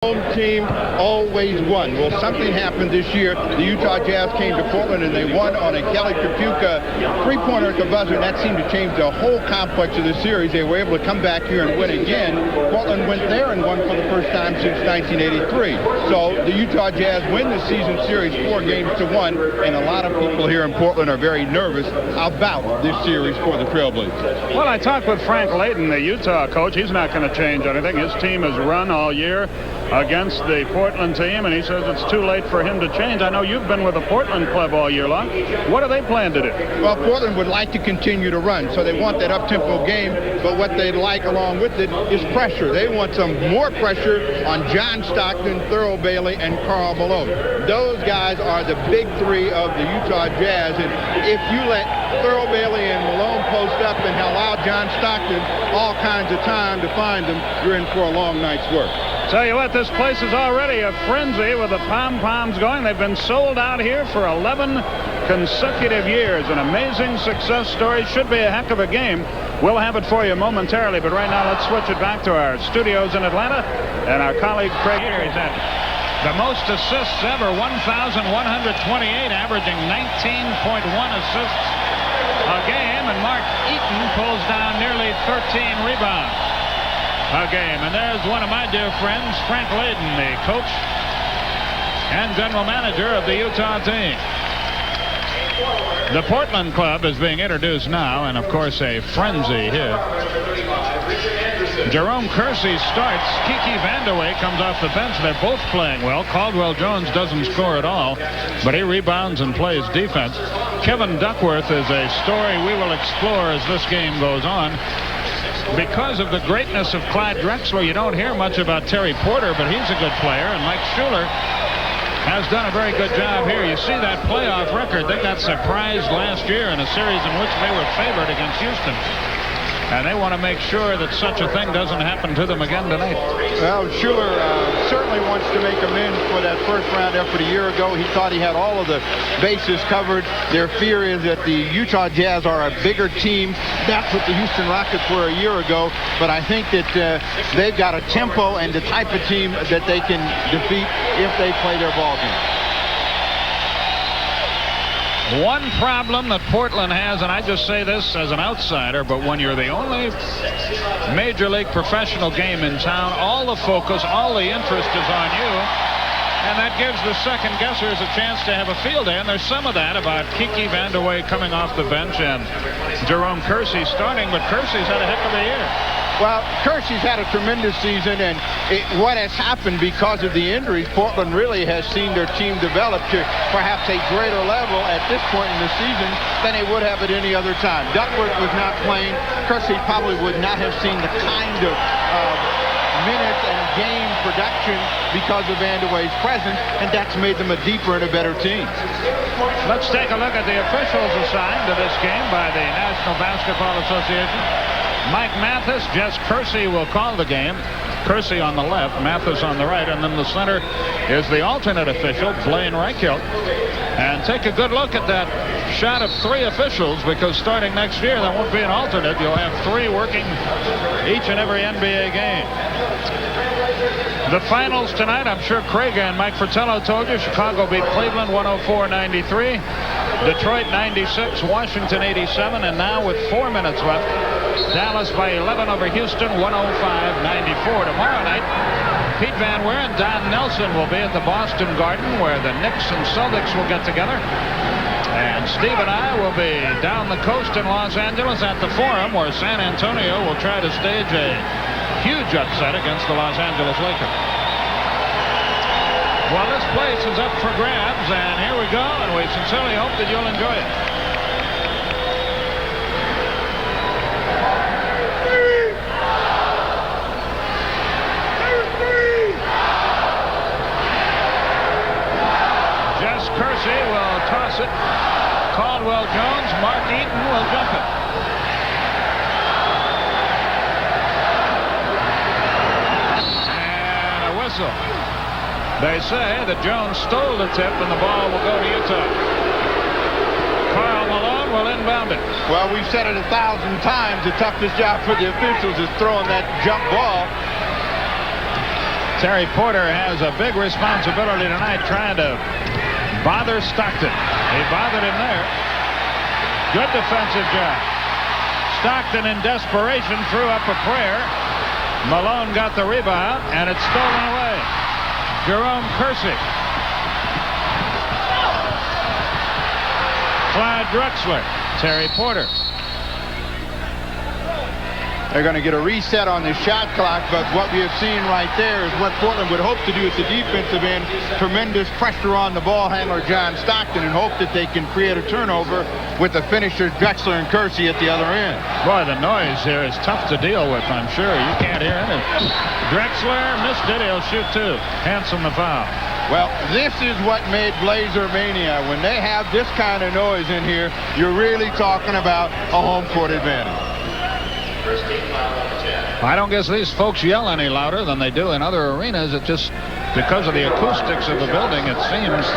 Home team always won. Well, something happened this year. The Utah Jazz came to Portland and they won on a Kelly Tripucka three-pointer at the buzzer, and that seemed to change the whole complex of the series. They were able to come back here and win again. Portland went there and won for the first time since 1983. So the Utah Jazz win the season series 4-1, and a lot of people here in Portland are very nervous about this series for the Trailblazers. Well, I talked with Frank Layden, the Utah coach. He's not going to change anything. His team has run all year against the Portland team, and he says it's too late for him to change. I know you've been with the Portland club all year long. What do they plan to do? Well, Portland would like to continue to run, so they want that up-tempo game, but what they'd like along with it is pressure. They want some more pressure on John Stockton, Thurl Bailey, and Karl Malone. Those guys are the big three of the Utah Jazz, and if you let Thurl Bailey and Malone post up and allow John Stockton all kinds of time to find them, you're in for a long night's work. Tell you what, this place is already a frenzy with the pom-poms going. They've been sold out here for 11 consecutive years. An amazing success story. Should be a heck of a game. We'll have it for you momentarily, but right now let's switch it back to our studios in Atlanta and our colleague Craig here. He's at the most assists ever, 1,128, averaging 19.1 assists a game, and Mark Eaton pulls down nearly 13 rebounds a game. And there's one of my dear friends, Frank Layden, the coach and general manager of the Utah team. The Portland club is being introduced now, and of course a frenzy here. Jerome Kersey starts. Kiki Vandeweghe comes off the bench. They're both playing well. Caldwell Jones doesn't score at all, but he rebounds and plays defense. Kevin Duckworth is a story we will explore as this game goes on. Because of the greatness of Clyde Drexler, you don't hear much about Terry Porter, but he's a good player, and Mike Schuler has done a very good job here. You see that playoff record. They got surprised last year in a series in which they were favored against Houston. And they want to make sure that such a thing doesn't happen to them again tonight. Well, Schuler certainly wants to make amends for that first-round effort a year ago. He thought he had all of the bases covered. Their fear is that the Utah Jazz are a bigger team. That's what the Houston Rockets were a year ago. But I think that they've got a tempo and the type of team that they can defeat if they play their ball game. One problem that Portland has, and I just say this as an outsider, but when you're the only major league professional game in town, all the focus, all the interest is on you, and that gives the second guessers a chance to have a field day. And there's some of that about Kiki Vandeweghe coming off the bench and Jerome Kersey starting, but Kersey's had a heck of a year. Well, Kersey's had a tremendous season, and what has happened because of the injuries, Portland really has seen their team develop to perhaps a greater level at this point in the season than they would have at any other time. Duckworth was not playing. Kersey probably would not have seen the kind of minutes and game production because of Vandeweghe's presence, and that's made them a deeper and a better team. Let's take a look at the officials assigned to this game by the National Basketball Association. Mike Mathis, Jess Kersey will call the game. Kersey on the left, Mathis on the right, and then the center is the alternate official, Blaine Reichelt. And take a good look at that shot of three officials, because starting next year there won't be an alternate. You'll have three working each and every NBA game. The finals tonight, I'm sure Craig and Mike Fratello told you. Chicago beat Cleveland 104-93. Detroit 96, Washington 87, and now with 4 minutes left, Dallas by 11 over Houston 105-94. Tomorrow night, Pete Van Weer and Don Nelson will be at the Boston Garden, where the Knicks and Celtics will get together. And Steve and I will be down the coast in Los Angeles at the Forum, where San Antonio will try to stage a huge upset against the Los Angeles Lakers. Well, this place is up for grabs, and here we go, and we sincerely hope that you'll enjoy it. Jess Kersey will toss it. Caldwell Jones, Mark Eaton will jump it. And a whistle. They say that Jones stole the tip and the ball will go to Utah. Karl Malone will inbound it. Well, we've said it 1,000 times. The toughest job for the officials is throwing that jump ball. Terry Porter has a big responsibility tonight trying to bother Stockton. He bothered him there. Good defensive job. Stockton in desperation threw up a prayer. Malone got the rebound, and it's stolen away. Jerome Kersey. Clyde Drexler. Terry Porter. They're going to get a reset on the shot clock, but what we have seen right there is what Portland would hope to do at the defensive end. Tremendous pressure on the ball handler, John Stockton, and hope that they can create a turnover with the finishers, Drexler and Kersey, at the other end. Boy, the noise here is tough to deal with, I'm sure. You can't hear it. Drexler missed it. He'll shoot two. Hanson the foul. Well, this is what made Blazer Mania. When they have this kind of noise in here, you're really talking about a home court advantage. I don't guess these folks yell any louder than they do in other arenas. It just, because of the acoustics of the building, it seems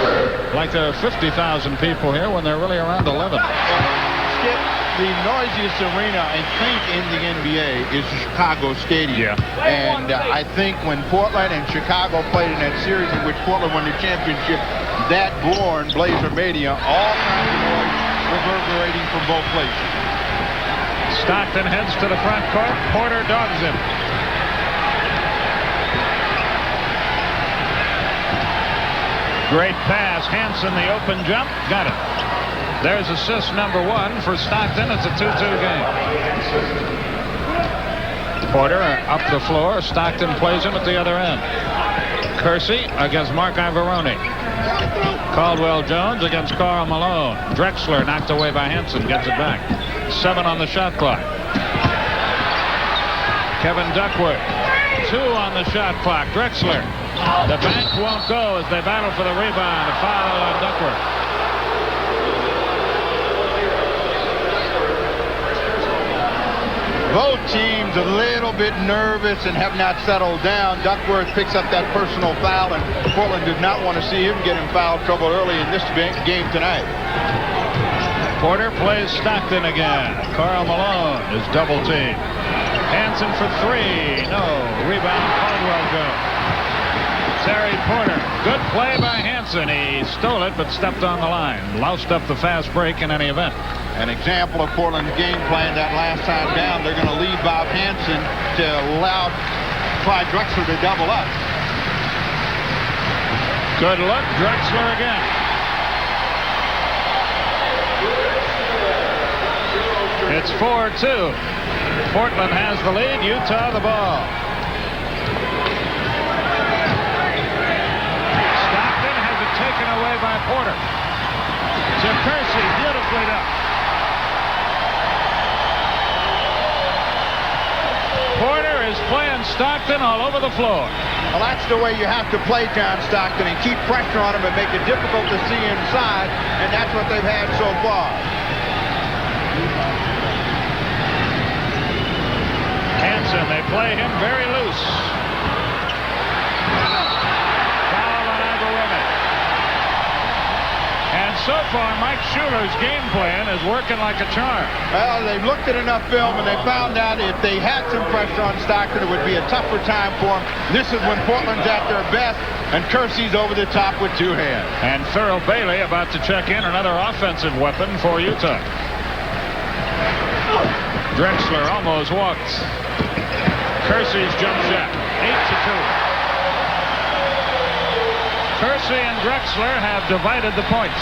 like there are 50,000 people here when they're really around 11. Skip, the noisiest arena, I think, in the NBA is the Chicago Stadium. Yeah. And I think when Portland and Chicago played in that series in which Portland won the championship, that born Blazer Mania, all kinds of noise reverberating from both places. Stockton heads to the front court. Porter dogs him. Great pass. Hanson, the open jump. Got it. There's assist number 1 for Stockton. It's a 2-2 game. Porter up the floor. Stockton plays him at the other end. Kersey against Mark Ivoroni. Caldwell Jones against Karl Malone. Drexler knocked away by Hanson. Gets it back. 7 on the shot clock. Kevin Duckworth. 2 on the shot clock. Drexler. The bank won't go as they battle for the rebound. A foul on Duckworth. Both teams a little bit nervous and have not settled down. Duckworth picks up that personal foul, and Portland did not want to see him get in foul trouble early in this game tonight. Porter plays Stockton again. Karl Malone is double teamed. Hanson for 3. No. Rebound Caldwell Jones. Terry Porter. Good play by Hanson. He stole it but stepped on the line. Loused up the fast break in any event. An example of Portland's game plan that last time down. They're going to leave Bob Hanson to allow Clyde Drexler to double up. Good look. Drexler again. It's 4-2. Portland has the lead. Utah the ball. Stockton has it taken away by Porter. To Kersey, beautifully done. Porter is playing Stockton all over the floor. Well, that's the way you have to play John Stockton and keep pressure on him and make it difficult to see inside, and that's what they've had so far. Hanson, they play him very loose. Foul on Ivoroni. And so far, Mike Schuler's game plan is working like a charm. Well, they've looked at enough film and they found out if they had some pressure on Stockton, it would be a tougher time for him. This is when Portland's at their best, and Kersey's over the top with 2 hands. And Thurl Bailey about to check in, another offensive weapon for Utah. Drexler almost walked. Kersey's jump shot. 8-2. Kersey and Drexler have divided the points.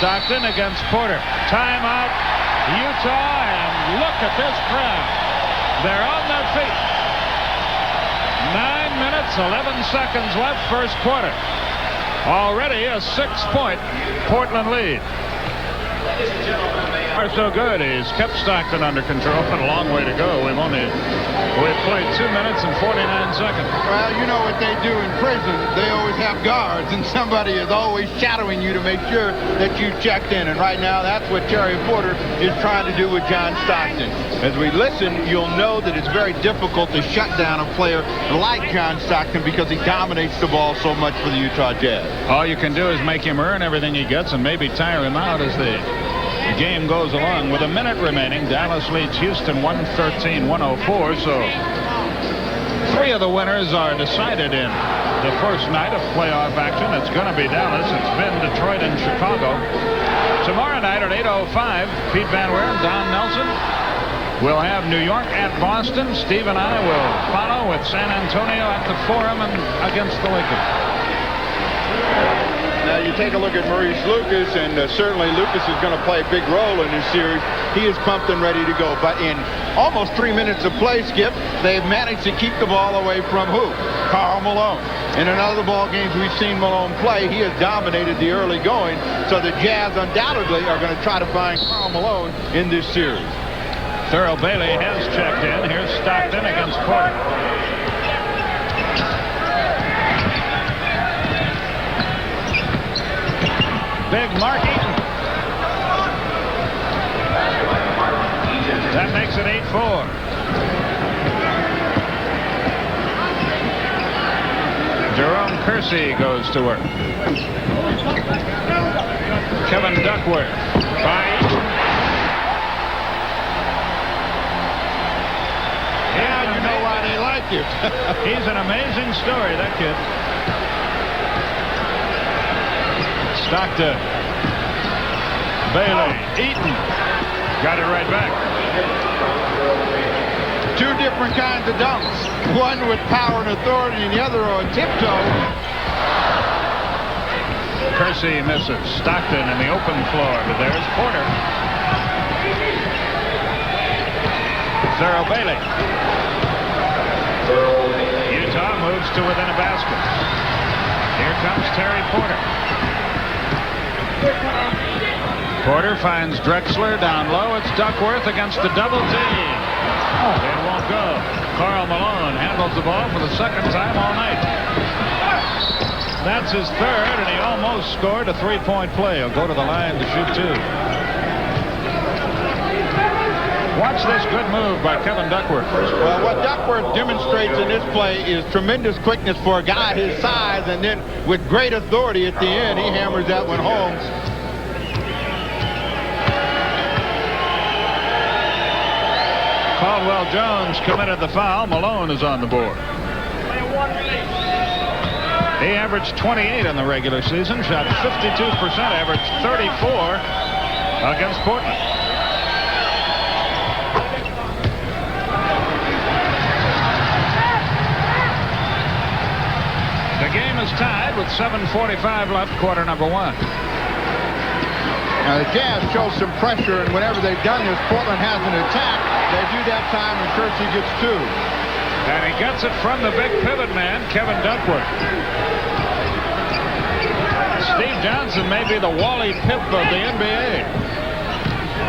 Stockton against Porter. Timeout, Utah, and look at this crowd. They're on their feet. 9 minutes, 11 seconds left, first quarter. Already a 6-point Portland lead. Are so good. He's kept Stockton under control, but a long way to go. We've played 2 minutes and 49 seconds. Well, you know what they do in prison. They always have guards, and somebody is always shadowing you to make sure that you checked in. And right now, that's what Terry Porter is trying to do with John Stockton. As we listen, you'll know that it's very difficult to shut down a player like John Stockton because he dominates the ball so much for the Utah Jazz. All you can do is make him earn everything he gets and maybe tire him out as the game goes along. With a minute remaining, Dallas leads Houston 113-104. So 3 of the winners are decided in the first night of playoff action. It's going to be Dallas. It's been Detroit and Chicago. Tomorrow night at 8:05, Pete Van Weer, Don Nelson. We'll have New York at Boston. Steve and I will follow with San Antonio at the Forum and against the Lakers. Now you take a look at Maurice Lucas, and certainly Lucas is going to play a big role in this series. He is pumped and ready to go. But in almost 3 minutes of play, Skip, they've managed to keep the ball away from who? Karl Malone. In another ball games we've seen Malone play, he has dominated the early going. So the Jazz undoubtedly are going to try to find Karl Malone in this series. Thurl Bailey has checked in. Here's Stockton against Porter. Big Mark Eaton. That makes it 8-4. Jerome Kersey goes to work. Kevin Duckworth by Eaton. Yeah, you know why they like you. He's an amazing story, that kid. Stockton. Bailey. Eaton. Got it right back. 2 different kinds of dunks. One with power and authority and the other on tiptoe. Kersey misses. Stockton in the open floor, but there's Porter. Thurl Bailey. Utah moves to within a basket. Here comes Terry Porter. Porter finds Drexler down low. It's Duckworth against the double team. It won't go. Karl Malone handles the ball for the second time all night. That's his third, and he almost scored a 3-point play. He'll go to the line to shoot 2. Watch this good move by Kevin Duckworth. Well, what Duckworth demonstrates in this play is tremendous quickness for a guy his size, and then with great authority at the end, he hammers that one home. Caldwell Jones committed the foul. Malone is on the board. He averaged 28 in the regular season, shot 52%, averaged 34 against Portland. The game is tied with 7:45 left, quarter number 1. Now the Jazz show some pressure, and whenever they've done this, Portland has an attack. They do that time, and Kersey gets 2. And he gets it from the big pivot man, Kevin Duckworth. Steve Johnson may be the Wally Pipp of the NBA.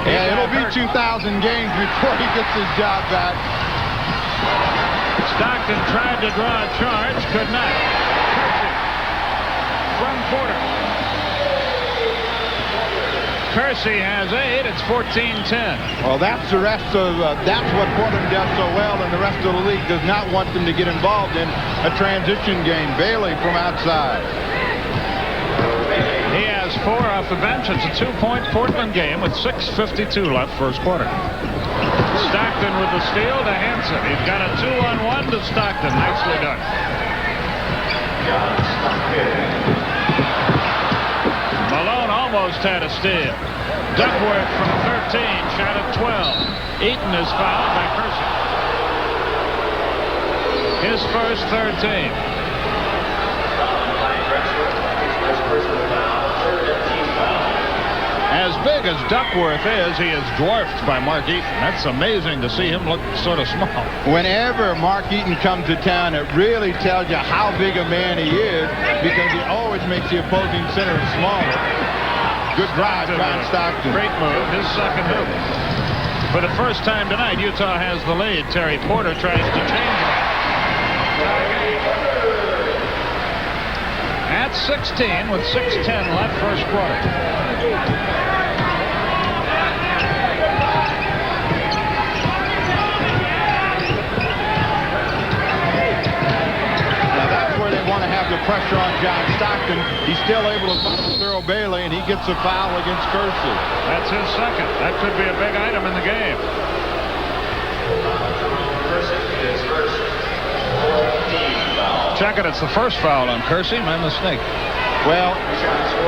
Yeah, it'll be 2,000 games before he gets his job back. Stockton tried to draw a charge, could not. Kersey from Porter. Kersey has 8. It's 14-10. Well, that's the rest of that's what Portland does so well, and the rest of the league does not want them to get involved in a transition game. Bailey from outside. He has 4 off the bench. It's a 2-point Portland game with 6:52 left first quarter. Stockton with the steal to Hansen. He's got a 2-on-1 to Stockton. Nicely done. Malone almost had a steal. Duckworth from 13, shot at 12. Eaton is fouled by Kersey. His first 13. As big as Duckworth is, he is dwarfed by Mark Eaton. That's amazing to see him look sort of small. Whenever Mark Eaton comes to town, it really tells you how big a man he is, because he always makes the opposing center smaller. Good drive, John Stockton. Great move, his second move. For the first time tonight, Utah has the lead. Terry Porter tries to change it. At 16 with 6:10 left first quarter. Want to have the pressure on John Stockton. He's still able to bump Thurl Bailey, and he gets a foul against Kersey. That's his second. That could be a big item in the game. Check it. It's the first foul on Kersey. My mistake. Well,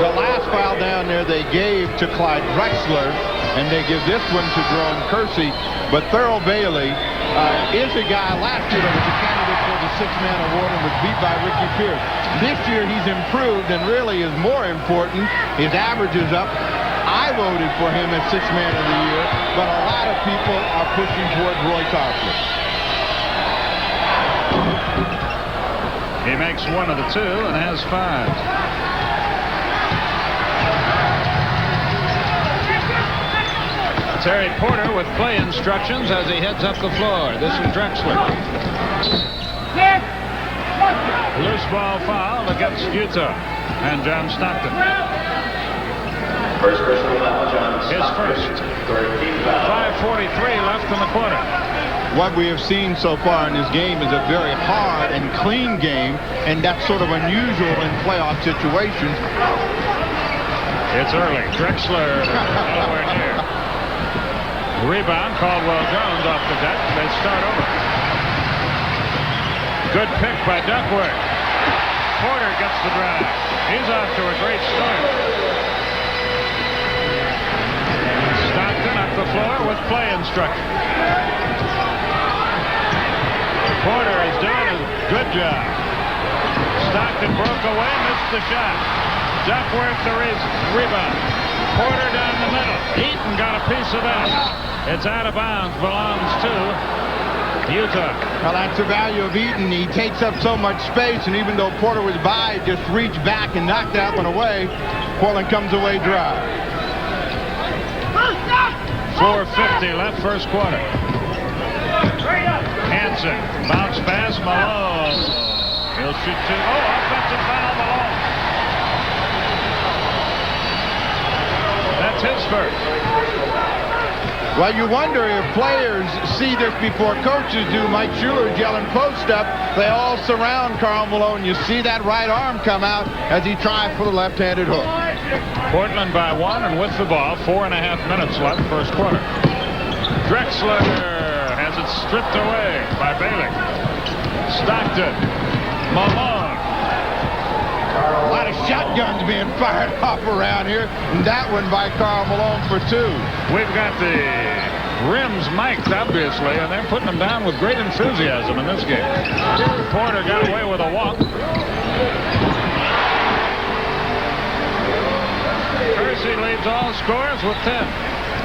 the last foul down there they gave to Clyde Drexler, and they give this one to Jerome Kersey. But Thurl Bailey is a guy last year that was a candidate for the six-man award and was beat by Ricky Pierce. This year he's improved, and really is more important, his average is up. I voted for him as six-man of the year, but a lot of people are pushing toward Roy Tarpley. He makes one of the two and has 5. Terry Porter with play instructions as he heads up the floor. This is Drexler. Loose ball foul against Utah and John Stockton. First personal foul, John Stockton. His first. 5:43 left in the quarter. What we have seen so far in this game is a very hard and clean game, and that's sort of unusual in playoff situations. It's early. Drexler nowhere near. Rebound, Caldwell Jones off the deck. They start over. Good pick by Duckworth. Porter gets the drive. He's off to a great start. Stockton up the floor with play instruction. Porter is doing a good job. Stockton broke away, missed the shot. Duckworth the rebound. Porter down the middle. Eaton got a piece of that. It's out of bounds, belongs to Utah. Well, that's the value of Eaton. He takes up so much space, and even though Porter was by, just reached back and knocked that one away. Portland comes away dry. 4:50 left, first quarter. Hansen, bounce pass, Malone. He'll shoot two. Oh, offensive foul, Malone. That's his first. Well, you wonder if players see this before coaches do. Mike Schuler's yelling post up. They all surround Karl Malone. You see that right arm come out as he tries for the left-handed hook. Portland by 1 and with the ball. 4.5 minutes left, first quarter. Drexler has it stripped away by Bailey. Stockton. Malone. A lot of shotguns being fired off around here. And that one by Karl Malone for 2. We've got the rims mic'd, obviously, and they're putting them down with great enthusiasm in this game. Porter got away with a walk. Kersey leads all scores with 10.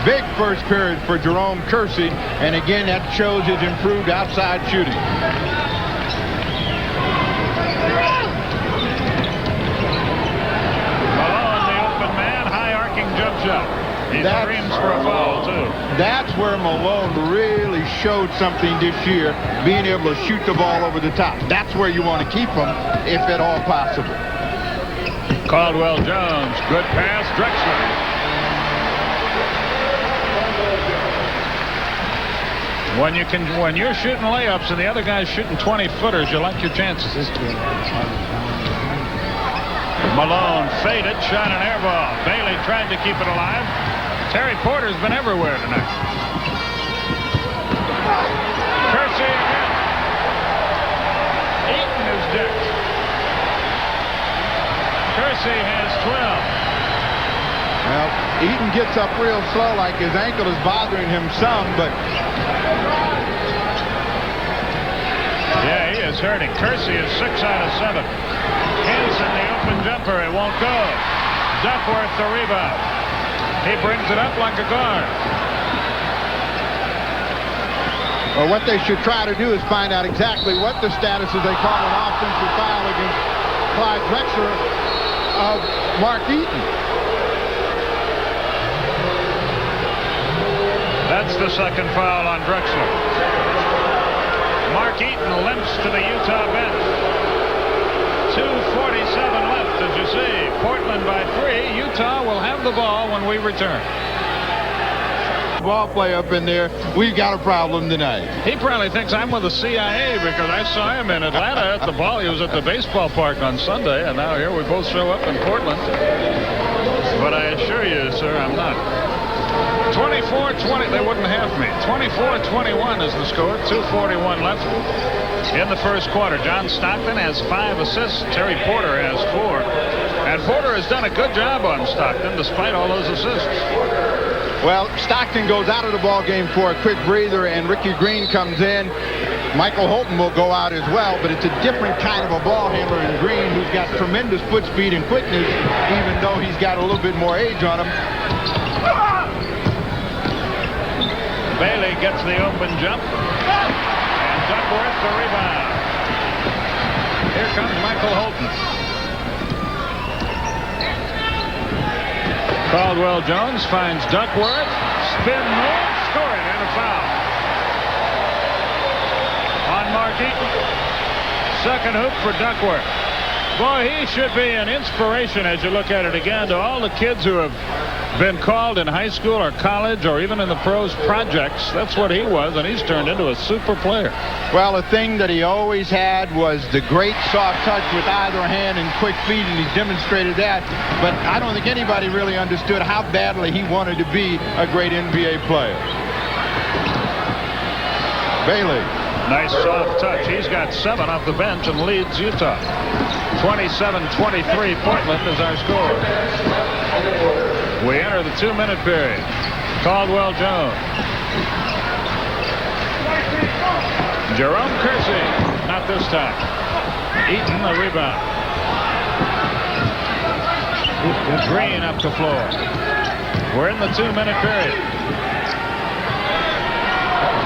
Big first period for Jerome Kersey. And again, that shows his improved outside shooting. Jump shot. He screams for a foul, too. That's where Malone really showed something this year, being able to shoot the ball over the top. That's where you want to keep him, if at all possible. Caldwell Jones, good pass, Drexler. When you're shooting layups and the other guy's shooting 20-footers, you like your chances. Malone faded, shot an air ball. Bailey tried to keep it alive. Terry Porter's been everywhere tonight. Kersey again. Eaton is decked. Kersey has 12. Well, Eaton gets up real slow, like his ankle is bothering him some, but... Yeah, he is hurting. Kersey is 6 out of 7. Hansen, the open jumper, it won't go. Duckworth, the rebound. He brings it up like a guard. Well, what they should try to do is find out exactly what the status is. They call an offensive foul against Clyde Drexler of Mark Eaton. That's the second foul on Drexler. Mark Eaton limps to the Utah bench. 2:47 left, as you see. Portland by 3. Utah will have the ball when we return. Ball play up in there. We've got a problem tonight. He probably thinks I'm with the CIA because I saw him in Atlanta at the ball. He was at the baseball park on Sunday, and now here we both show up in Portland. But I assure you, sir, I'm not. 24-20. They wouldn't have me. 24-21 is the score. 2:41 left. in the first quarter. John Stockton has 5 assists. Terry Porter has 4. And Porter has done a good job on Stockton despite all those assists. Well, Stockton goes out of the ball game for a quick breather, and Ricky Green comes in. Michael Holton will go out as well, but it's a different kind of a ball handler in Green, who's got tremendous foot speed and quickness, even though he's got a little bit more age on him. Bailey gets the open jump, and Duckworth the rebound. Here comes Michael Holton. Caldwell Jones finds Duckworth, spin move, score it, and a foul on Mark Eaton. Second hoop for Duckworth. Boy, he should be an inspiration as you look at it again to all the kids who have been called in high school or college or even in the pros projects. That's what he was, and he's turned into a super player. Well, the thing that he always had was the great soft touch with either hand and quick feet, and he demonstrated that. But I don't think anybody really understood how badly he wanted to be a great NBA player. Bailey. Nice soft touch. He's got 7 off the bench and leads Utah. 27-23 Portland is our score. We enter the 2-minute period. Caldwell Jones. Jerome Kersey. Not this time. Eaton the rebound. Green up the floor. We're in the 2-minute period.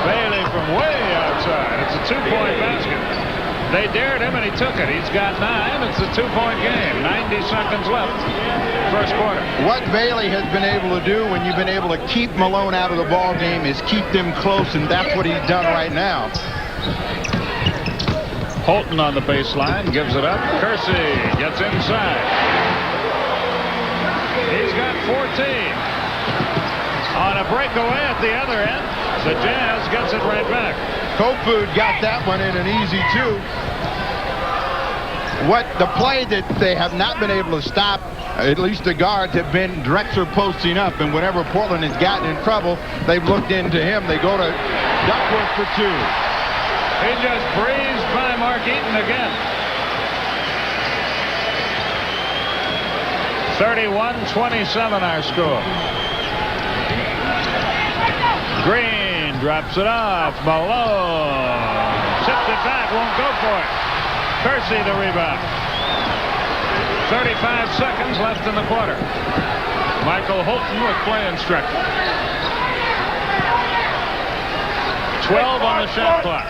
Bailey from way outside. It's a 2-point basket. They dared him and he took it. He's got 9. It's a 2-point game. 90 seconds left. First quarter. What Bailey has been able to do when you've been able to keep Malone out of the ball game is keep them close, and that's what he's done right now. Holton on the baseline, gives it up. Kersey gets inside. He's got 14. On a breakaway at the other end, the Jazz gets it right back. Kofu got that one in an easy 2. What the play that they have not been able to stop, at least the guards, have been Drexler posting up, and whenever Portland has gotten in trouble, they've looked into him. They go to Duckworth for 2. He just breezed by Mark Eaton again. 31-27 our score. Green drops it off. Malone sips it back, won't go for it. Kersey the rebound. 35 seconds left in the quarter. Michael Holton with play instructions. 12 on the shot clock.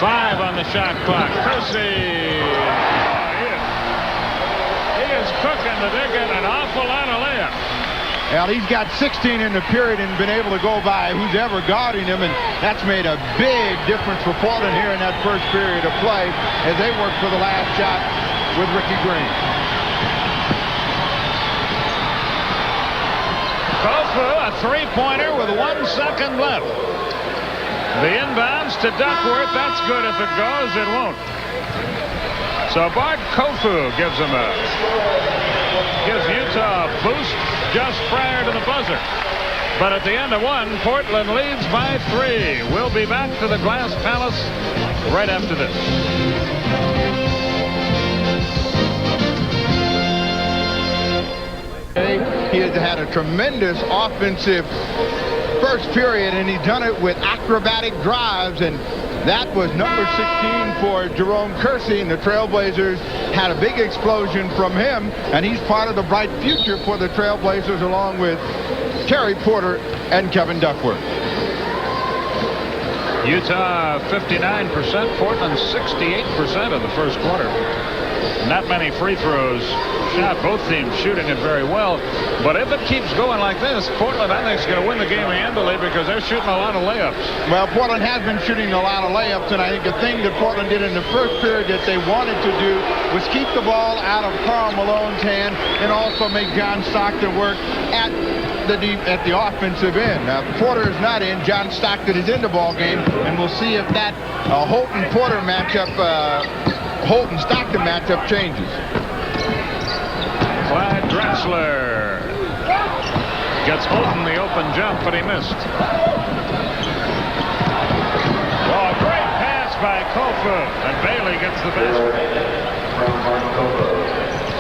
Five on the shot clock. Kersey. He is cooking, but they're getting an awful lot of layups. Well, he's got 16 in the period and been able to go by who's ever guarding him, and that's made a big difference for Portland here in that first period of play as they work for the last shot with Ricky Green. Kofu, a three-pointer with 1 second left. The inbounds to Duckworth. That's good if it goes. It won't. So Bart Kofu gives Utah a boost just prior to the buzzer. But at the end of 1, Portland leads by 3. We'll be back to the Glass Palace right after this. He has had a tremendous offensive first period, and he's done it with acrobatic drives, and that was number 16 for Jerome Kersey, and the Trailblazers had a big explosion from him, and he's part of the bright future for the Trailblazers along with Terry Porter and Kevin Duckworth. Utah 59%, Portland 68% of the first quarter. Not many free throws shot. Both teams shooting it very well. But if it keeps going like this, Portland, I think, is going to win the game handily because they're shooting a lot of layups. Well, Portland has been shooting a lot of layups, and I think the thing that Portland did in the first period that they wanted to do was keep the ball out of Karl Malone's hand and also make John Stockton work at the offensive end. Now, Porter is not in. John Stockton is in the ball game, and we'll see if that Holton-Porter matchup, Holton-Stockton matchup changes. Clyde Drexler Gets Houghton the open jump, but he missed. Oh, great pass by Kofu, and Bailey gets the basket.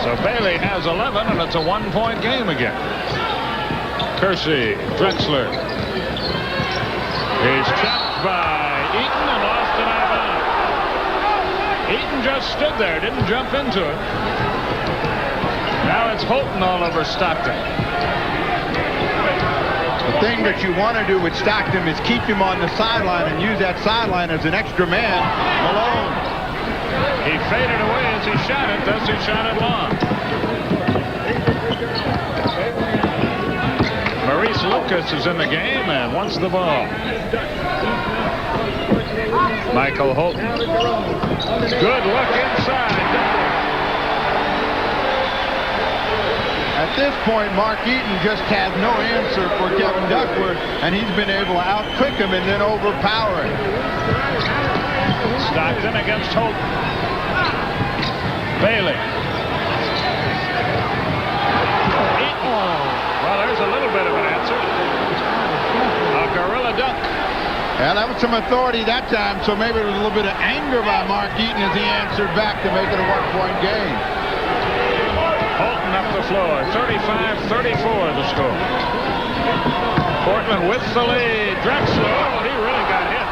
So Bailey has 11, and it's a one-point game again. Kersey, Drexler. He's checked by Eaton and lost it out of bounds. Eaton just stood there, didn't jump into it. Now it's Houghton all over Stockton. The thing that you want to do with Stockton is keep him on the sideline and use that sideline as an extra man. Malone. He faded away as he shot it. Thus he shot it long. Maurice Lucas is in the game and wants the ball. Michael Houghton. Good look inside. At this point, Mark Eaton just has no answer for Kevin Duckworth, and he's been able to out-quick him and then overpower him. Stockton against Houghton. Bailey. Eaton. Well, there's a little bit of an answer. A gorilla dunk. Yeah, that was some authority that time, so maybe it was a little bit of anger by Mark Eaton as he answered back to make it a one-point game. Houghton up the floor, 35-34 the score. Portland with the lead. Drexler, oh, he really got hit.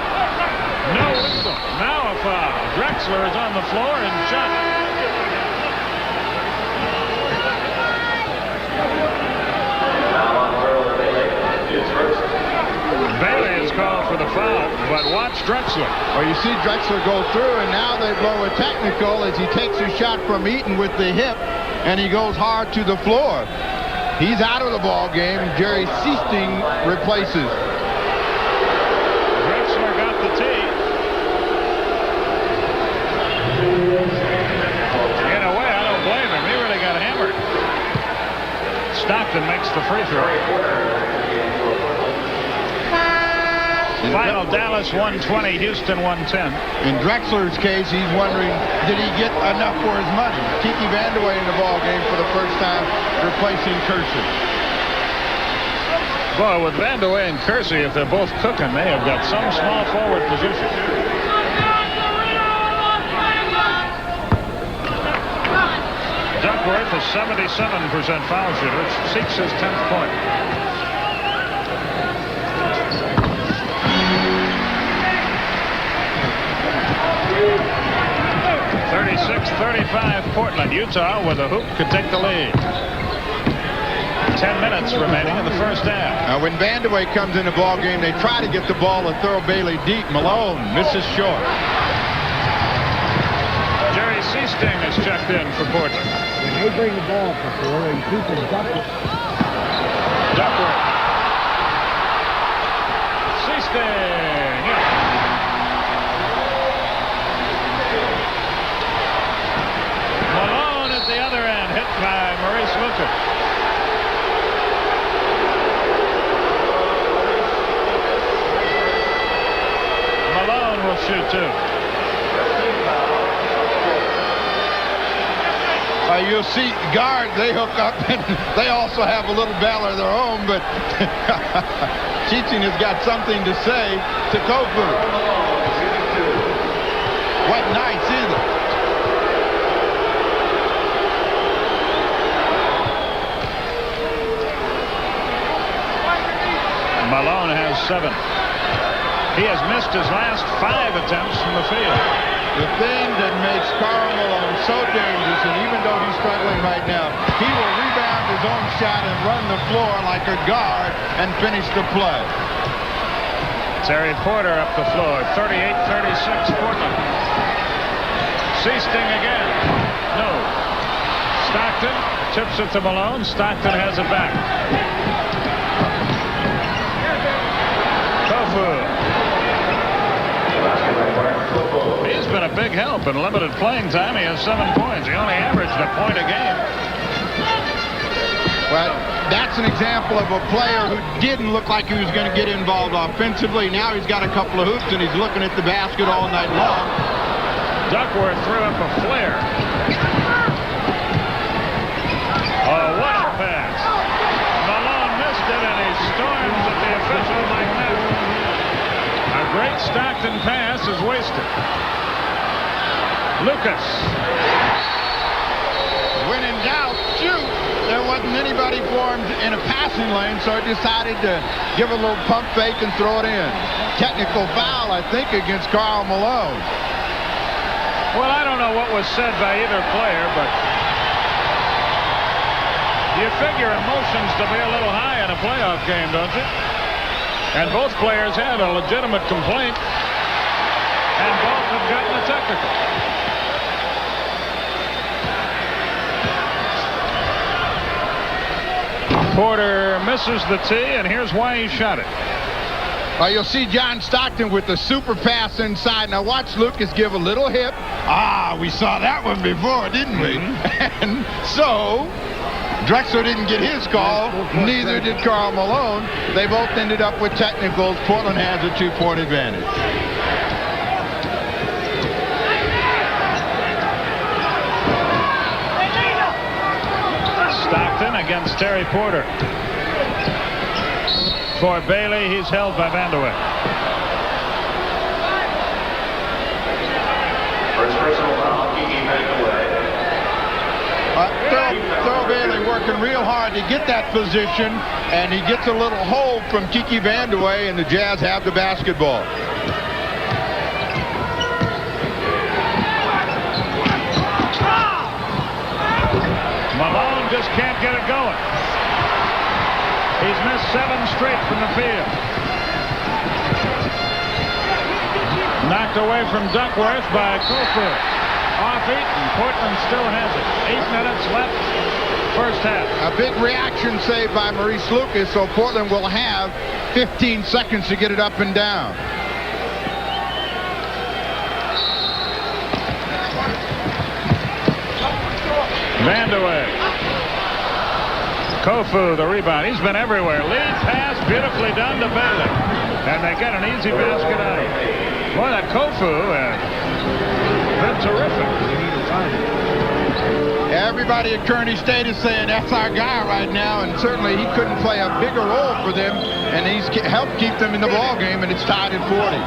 No whistle. Now a foul. Drexler is on the floor and shot. Bailey is called for the foul, but watch Drexler. Well, you see Drexler go through, and now they blow a technical as he takes a shot from Eaton with the hip, and he goes hard to the floor. He's out of the ball game. Jerry Sichting replaces. Drexler got the tee. In a way, I don't blame him. He really got hammered. Stockton makes the free throw. Final Dallas 120, Houston 110. In Drexler's case, he's wondering, did he get enough for his money? Kiki Vandeweghe in the ball game for the first time, replacing Kersey. Boy, with Vandeweghe and Kersey, if they're both cooking, they have got some small forward position. Duckworth is 77% foul shooter. Seeks his 10th point. 36-35 Portland. Utah with a hoop could take the lead. 10 minutes remaining in the first half. Now when Vandeweghe comes in the ball game, they try to get the ball to throw Bailey deep. Malone misses short. Jerry Sichting is checked in for Portland. When they bring the ball for four and people Duckworth. Sichting. Yeah. Malone at the other end, hit by Maurice Lucas. Malone will shoot too. You'll see guards, they hook up, and they also have a little battle of their own, but Sichting has got something to say to Kofu. What nights either. Malone has 7. He has missed his last 5 attempts from the field. The thing that makes Karl Malone so dangerous, and even though he's struggling right now, he will rebound his own shot and run the floor like a guard and finish the play. Terry Porter up the floor, 38-36 Portland. Sichting again. No. Stockton tips it to Malone. Stockton has it back. Kofu. He's been a big help in limited playing time. He has 7 points. He only averaged a point a game. Well, that's an example of a player who didn't look like he was going to get involved offensively. Now he's got a couple of hoops and he's looking at the basket all night long. Duckworth threw up a flare. Oh, what a pass. Malone missed it, and official, Mike Mathis. A great Stockton pass is wasted. Lucas. When in doubt, shoot. There wasn't anybody formed in a passing lane, so he decided to give a little pump fake and throw it in. Technical foul, I think, against Karl Malone. Well, I don't know what was said by either player, but you figure emotions to be a little high in a playoff game, don't you? And both players had a legitimate complaint, and both have gotten a technical. Porter misses the tee, and here's why he shot it. You'll see John Stockton with the super pass inside. Now watch Lucas give a little hip. We saw that one before, didn't we? And so Drexler didn't get his call. Neither did Karl Malone. They both ended up with technicals. Portland has a 2-point advantage. Stockton against Terry Porter. For Bailey, he's held by Vandeweghe. First personal foul, Kiki Vandeweghe. Thurl Bailey working real hard to get that position, and he gets a little hold from Kiki Vandeweghe, and the Jazz have the basketball. Malone just can't get it going. He's missed 7 straight from the field. Knocked away from Duckworth by Kofor. Off Eaton. Portland still has it. 8 minutes left. First half. A big reaction save by Maurice Lucas, so Portland will have 15 seconds to get it up and down. Vandeweghe. Kofu, the rebound. He's been everywhere. Lead pass, beautifully done to Bailey. And they get an easy basket out of it. Boy, that Kofu has been terrific. Everybody at Kearney State is saying that's our guy right now, and certainly he couldn't play a bigger role for them, and he's helped keep them in the ball game, and it's tied at 40.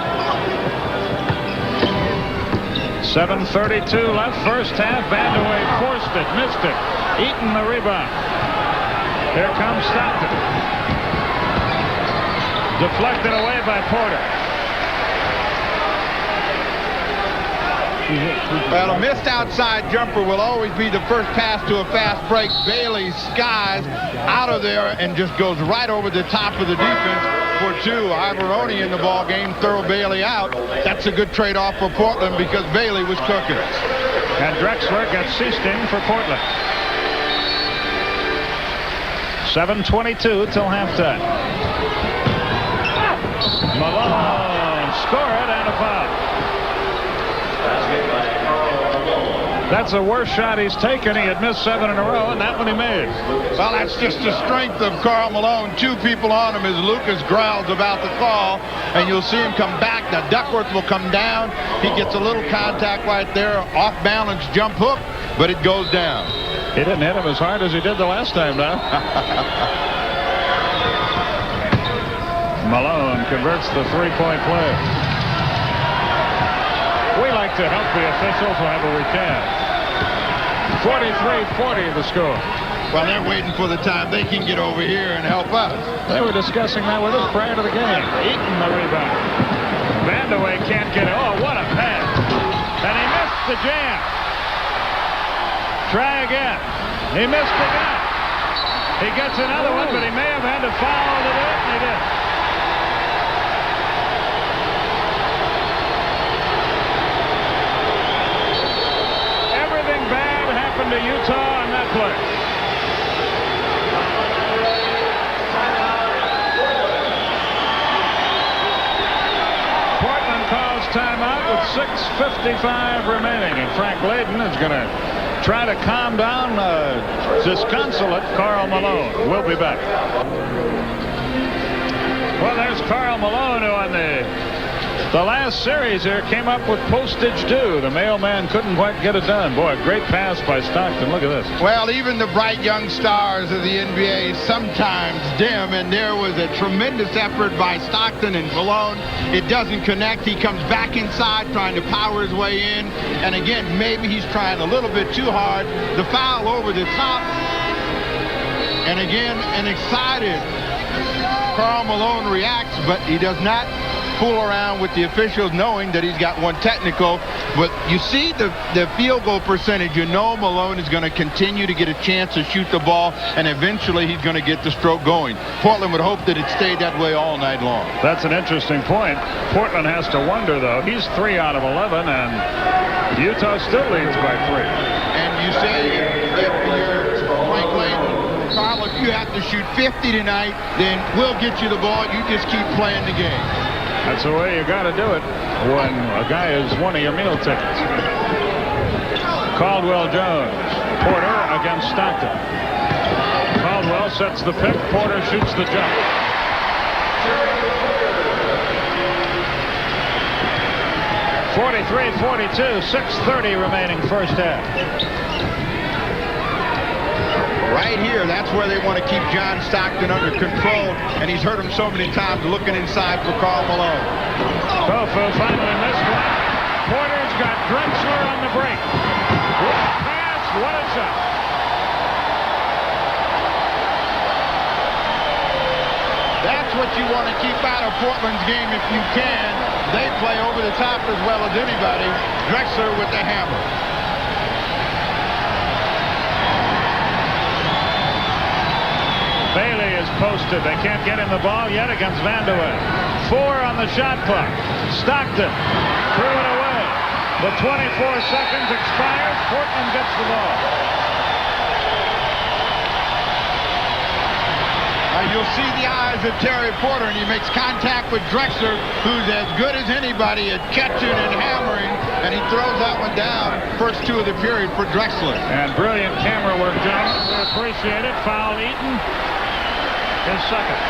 7:32 left, first half. Vandeweghe forced it, missed it. Eaton the rebound. Here comes Stockton. Deflected away by Porter. Well, a missed outside jumper will always be the first pass to a fast break. Bailey skies out of there and just goes right over the top of the defense for 2. Ivoroni in the ball game, Thurl Bailey out. That's a good trade-off for Portland because Bailey was cooking. And Drexler gets Seasting for Portland. 7:22 till halftime. Malone score it and a foul. That's the worst shot he's taken. He had missed 7 in a row, and that one he made. Well, that's just the strength of Karl Malone. 2 people on him as Lucas growls about the call, and you'll see him come back. Now, Duckworth will come down. He gets a little contact right there, off-balance jump hook, but it goes down. He didn't hit him as hard as he did the last time, now. Malone converts the 3-point play. We like to help the officials whenever we can. 43-40 the score. Well, they're waiting for the time they can get over here and help us. They were discussing that with us prior to the game. Eaton the rebound. Vandeweghe can't get it. Oh, what a pass. And he missed the jam. Try again. He missed again. He gets another one, but he may have had to foul to do it, and he did. Everything bad happened to Utah on that play. Portland calls timeout with 6:55 remaining, and Frank Layden is going to try to calm down disconsolate Karl Malone. We'll be back. Well, there's Karl Malone, who on the The last series here came up with postage due. The mailman couldn't quite get it done. Boy, a great pass by Stockton. Look at this. Well, even the bright young stars of the NBA sometimes dim, and there was a tremendous effort by Stockton and Malone. It doesn't connect. He comes back inside trying to power his way in. And again, maybe he's trying a little bit too hard. The foul over the top. And again, an excited Karl Malone reacts, but he does not fool around with the officials, knowing that he's got one technical. But you see the field goal percentage. You know Malone is going to continue to get a chance to shoot the ball, and eventually he's going to get the stroke going. Portland would hope that it stayed that way all night long. That's an interesting point. Portland has to wonder, though. He's 3 out of 11, and Utah still leads by 3. And you say if you're Frank Layton, Carl, if you have to shoot 50 tonight, then we'll get you the ball. You just keep playing the game. That's the way you got to do it when a guy is one of your meal tickets. Caldwell Jones. Porter against Stockton. Caldwell sets the pick. Porter shoots the jump. .43-42, 6:30 remaining first half. Right here, that's where they want to keep John Stockton under control, and he's hurt him so many times looking inside for Karl Malone. Kofu finally missed one. Porter's got Drexler on the break. What a pass, what a shot. That's what you want to keep out of Portland's game if you can. They play over the top as well as anybody. Drexler with the hammer. Bailey is posted. They can't get him the ball yet against Vandeweghe. 4 on the shot clock. Stockton threw it away. The 24 seconds expires. Portland gets the ball. You'll see the eyes of Terry Porter, and he makes contact with Drexler, who's as good as anybody at catching and hammering, and he throws that one down. First 2 of the period for Drexler. And brilliant camera work, gentlemen. We appreciate it. Foul Eaton. His second.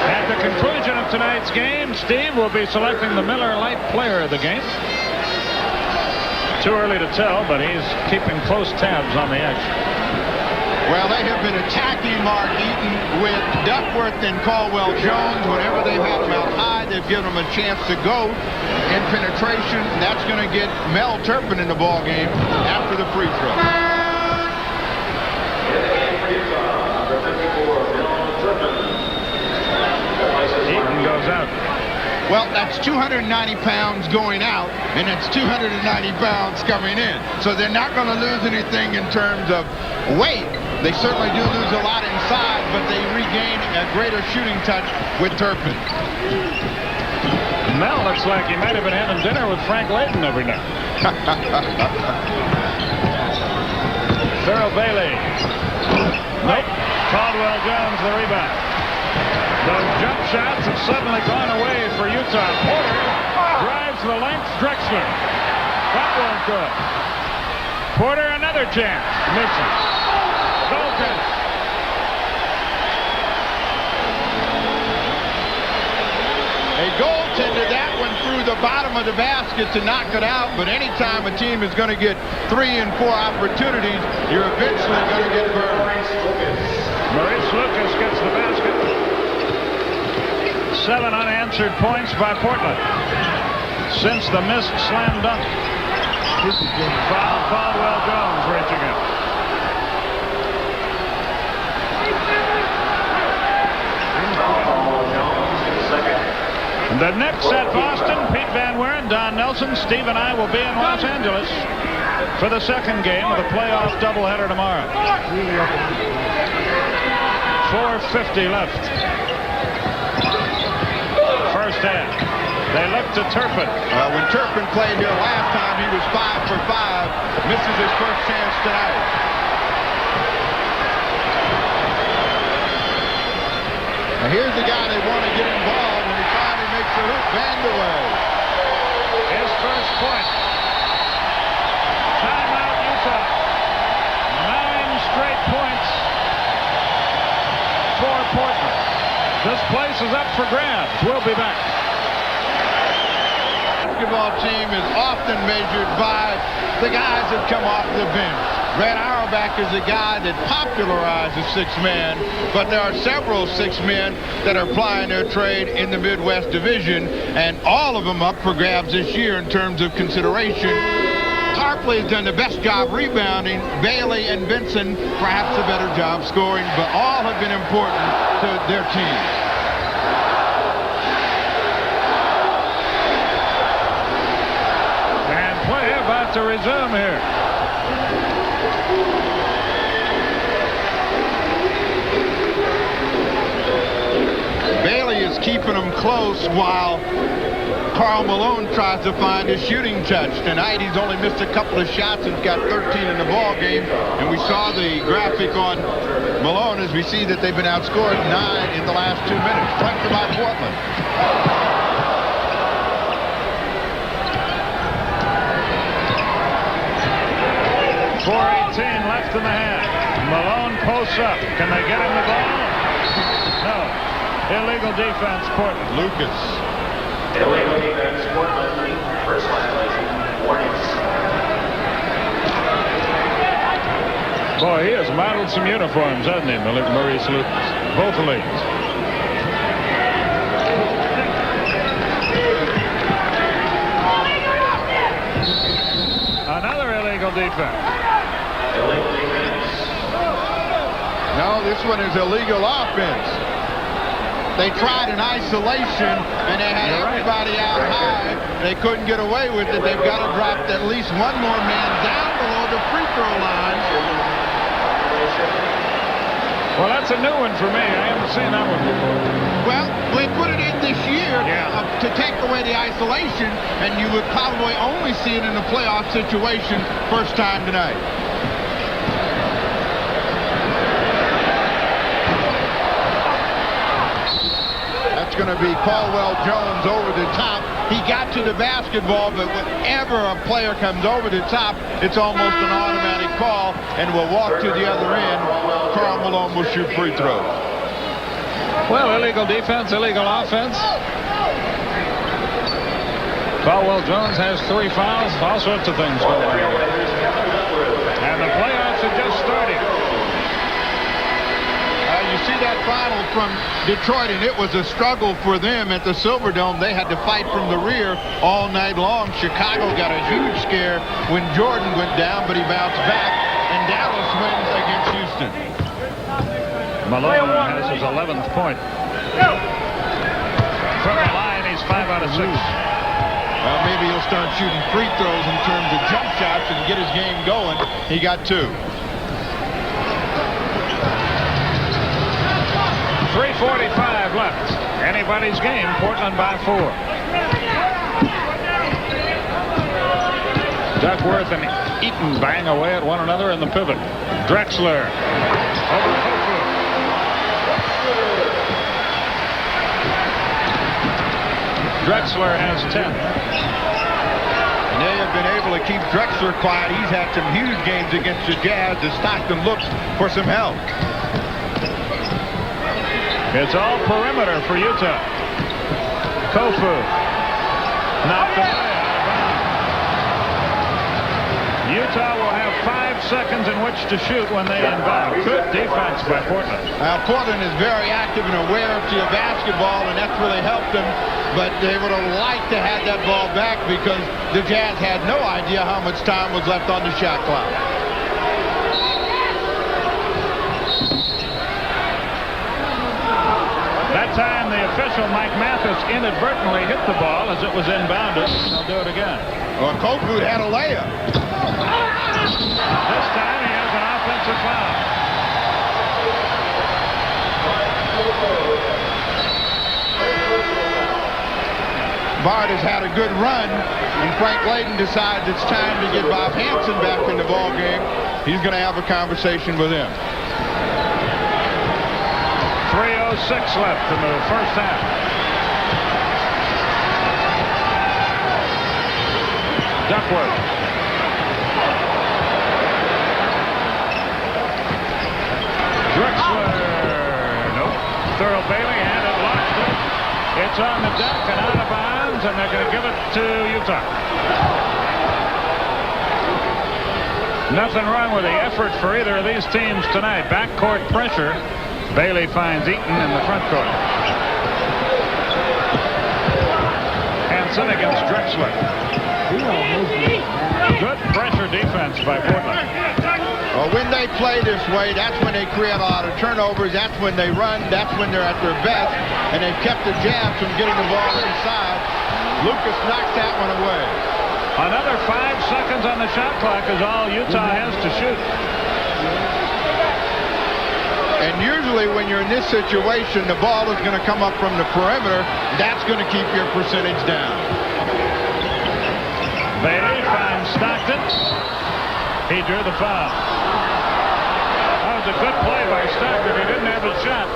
At the conclusion of tonight's game, Steve will be selecting the Miller Lite player of the game. Too early to tell, but he's keeping close tabs on the action. Well, they have been attacking Mark Eaton with Duckworth and Caldwell Jones. Whenever they've had him out high, they've given him a chance to go in penetration. That's going to get Mel Turpin in the ball game after the free throw. Eaton goes out. Well, that's 290 pounds going out, and it's 290 pounds coming in. So they're not going to lose anything in terms of weight. They certainly do lose a lot inside, but they regain a greater shooting touch with Turpin. Mel looks like he might have been having dinner with Frank Layton every night. Farrell Bailey. Nope. Caldwell Jones the rebound. Those jump shots have suddenly gone away for Utah. Porter drives the length. Drexler. That won't good. Porter another chance. Misses. Goaltender. A goaltender, that one through the bottom of the basket to knock it out. But anytime a team is going to get 3 and 4 opportunities, you're eventually going to get burned. Maurice Lucas gets the basket. 7 unanswered points by Portland since the missed slam dunk. Foul Caldwell Jones reaching it. The Knicks at Boston. Pete Van Wieren, Don Nelson, Steve and I will be in Los Angeles for the second game of the playoff doubleheader tomorrow. 4:50 left. First half. They look to Turpin. When Turpin played here last time, he was 5 for 5. Misses his first chance tonight. Now here's the guy they want to get involved when he finally makes the hoop. Vandeweghe. His first point. Timeout Utah. 9 straight points for Portland. This place is up for grabs. We'll be back. Basketball team is often measured by the guys that come off the bench. Brad Auerbach is a guy that popularized the six man, but there are several six men that are plying their trade in the Midwest Division, and all of them up for grabs this year in terms of consideration. Tarpley has done the best job rebounding. Bailey and Benson perhaps a better job scoring, but all have been important to their team. Play about to resume here. Bailey is keeping them close while Karl Malone tries to find his shooting touch. Tonight he's only missed a couple of shots and got 13 in the ball game. And we saw the graphic on Malone as we see that they've been outscored 9 in the last 2 minutes. Pressure by Portland. 4:18 left in the half. Malone posts up. Can they get him the ball? No. Illegal defense, Portland. Lucas. Illegal defense, Portland. First violation, warnings. Boy, he has modeled some uniforms, hasn't he, Maurice Lucas? Both leagues. Another illegal defense. No, this one is illegal offense. They tried an isolation, and they had everybody out high. They couldn't get away with it. They've got to drop at least one more man down below the free throw line. Well, that's a new one for me. I haven't seen that one before. Well, we put it in this year to take away the isolation, and you would probably only see it in a playoff situation first time tonight. That's going to be Caldwell Jones over the top. He got to the basketball, but whenever a player comes over the top, it's almost an automatic call, and will walk to the other end. Karl Malone will shoot free throws. Well, illegal defense, illegal offense. Caldwell Jones has 3 fouls, all sorts of things going on. And the playoffs are just starting. You see that final from Detroit, and it was a struggle for them at the Silverdome. They had to fight from the rear all night long. Chicago got a huge scare when Jordan went down, but he bounced back, and Dallas wins against Houston. Malone has his 11th point. From the line, he's 5 out of 6. Well, maybe he'll start shooting free throws in terms of jump shots and get his game going. He got 2. 3:45 left. Anybody's game. Portland by 4. Duckworth and Eaton bang away at one another in the pivot. Drexler over Kofu. Drexler has 10. And they have been able to keep Drexler quiet. He's had some huge games against the Jazz as Stockton looks for some help. It's all perimeter for Utah. Kofu knocked away out of bounds. Utah will have 5 seconds in which to shoot when they inbound. Good defense by Portland. Portland is very active and aware of the basketball, and that's really helped them. But they would have liked to have that ball back because the Jazz had no idea how much time was left on the shot clock. That time the official, Mike Mathis, inadvertently hit the ball as it was inbounded. They'll do it again. Well, Kofu had a layup. This time he has an offensive foul. Bart has had a good run, and Frank Layden decides it's time to get Bob Hansen back in the ball game. He's going to have a conversation with him. 3:06 left in the first half. Duckworth. Drexler. Nope. Thurl Bailey had it locked up. on the deck and out of bounds, and they're going to give it to Utah. Nothing wrong with the effort for either of these teams tonight. Backcourt pressure. Bailey finds Eaton in the front court. Hansen against Drexler. Good pressure defense by Portland. Well, when they play this way, that's when they create a lot of turnovers. That's when they run. That's when they're at their best. And they've kept the Jazz from getting the ball inside. Lucas knocks that one away. Another 5 seconds on the shot clock is all Utah has to shoot. And usually when you're in this situation, the ball is going to come up from the perimeter. That's going to keep your percentage down. Bailey finds Stockton. He drew the foul. That was a good play by Stockton. He didn't have a shot,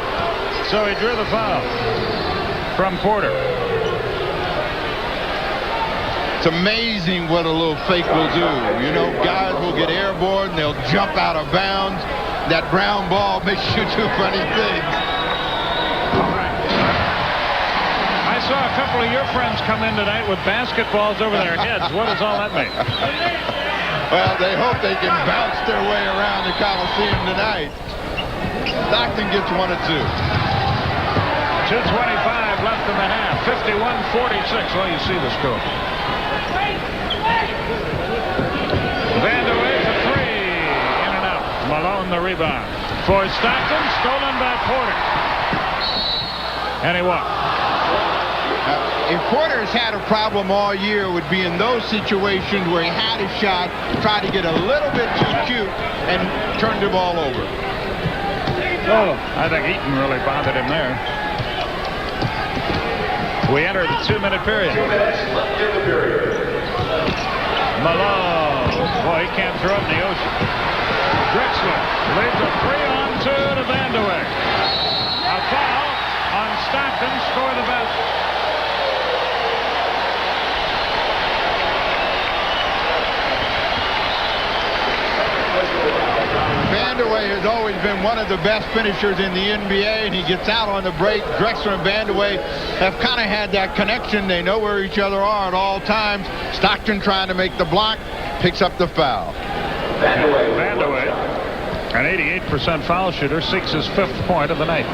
so he drew the foul from Porter. It's amazing what a little fake will do. You know, guys will get airborne. They'll jump out of bounds. That ground ball makes you do funny things. I saw a couple of your friends come in tonight with basketballs over their heads. What does all that mean? Well, they hope they can bounce their way around the Coliseum tonight. Stockton gets 1 or 2. 2:25 left in the half. 51-46. Well, you see the score. Vanderway for 3. In and out. Malone the rebound. For Stockton, stolen by Porter. And he walked. If Porter's had a problem all year, it would be in those situations where he had a shot, tried to get a little bit too cute, and turned the ball over. Oh, I think Eaton really bothered him there. We enter the 2-minute period. 2 minutes left in the period. Malone. Boy, he can't throw it in the ocean. Drexler leads a 3-on-2 to Vanderway. A foul on Stockton. Score the basket. Vanderway has always been one of the best finishers in the NBA, and he gets out on the break. Drexler and Vanderway have kind of had that connection. They know where each other are at all times. Stockton trying to make the block, picks up the foul. Vanderway, an 88% foul shooter, seeks his 5th point of the night.